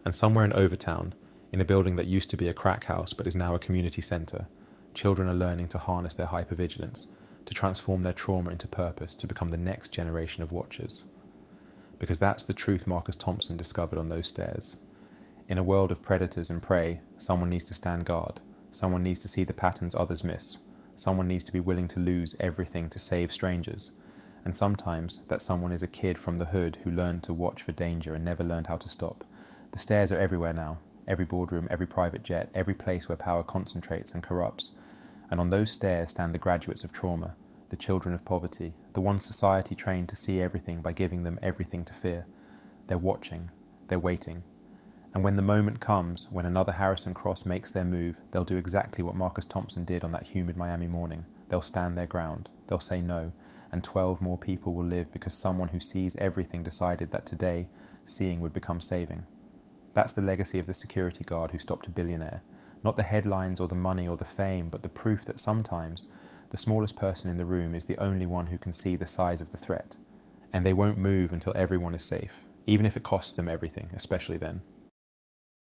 And somewhere in Overtown, in a building that used to be a crack house but is now a community centre, children are learning to harness their hypervigilance, to transform their trauma into purpose, to become the next generation of watchers. Because that's the truth Marcus Thompson discovered on those stairs. In a world of predators and prey, someone needs to stand guard. Someone needs to see the patterns others miss. Someone needs to be willing to lose everything to save strangers. And sometimes that someone is a kid from the hood who learned to watch for danger and never learned how to stop. The stairs are everywhere now. Every boardroom, every private jet, every place where power concentrates and corrupts. And on those stairs stand the graduates of trauma, the children of poverty, the ones society trained to see everything by giving them everything to fear. They're watching. They're waiting. And when the moment comes, when another Harrison Cross makes their move, they'll do exactly what Marcus Thompson did on that humid Miami morning. They'll stand their ground. They'll say no. And 12 more people will live because someone who sees everything decided that today, seeing would become saving. That's the legacy of the security guard who stopped a billionaire. Not the headlines or the money or the fame, but the proof that sometimes the smallest person in the room is the only one who can see the size of the threat. And they won't move until everyone is safe, even if it costs them everything, especially then.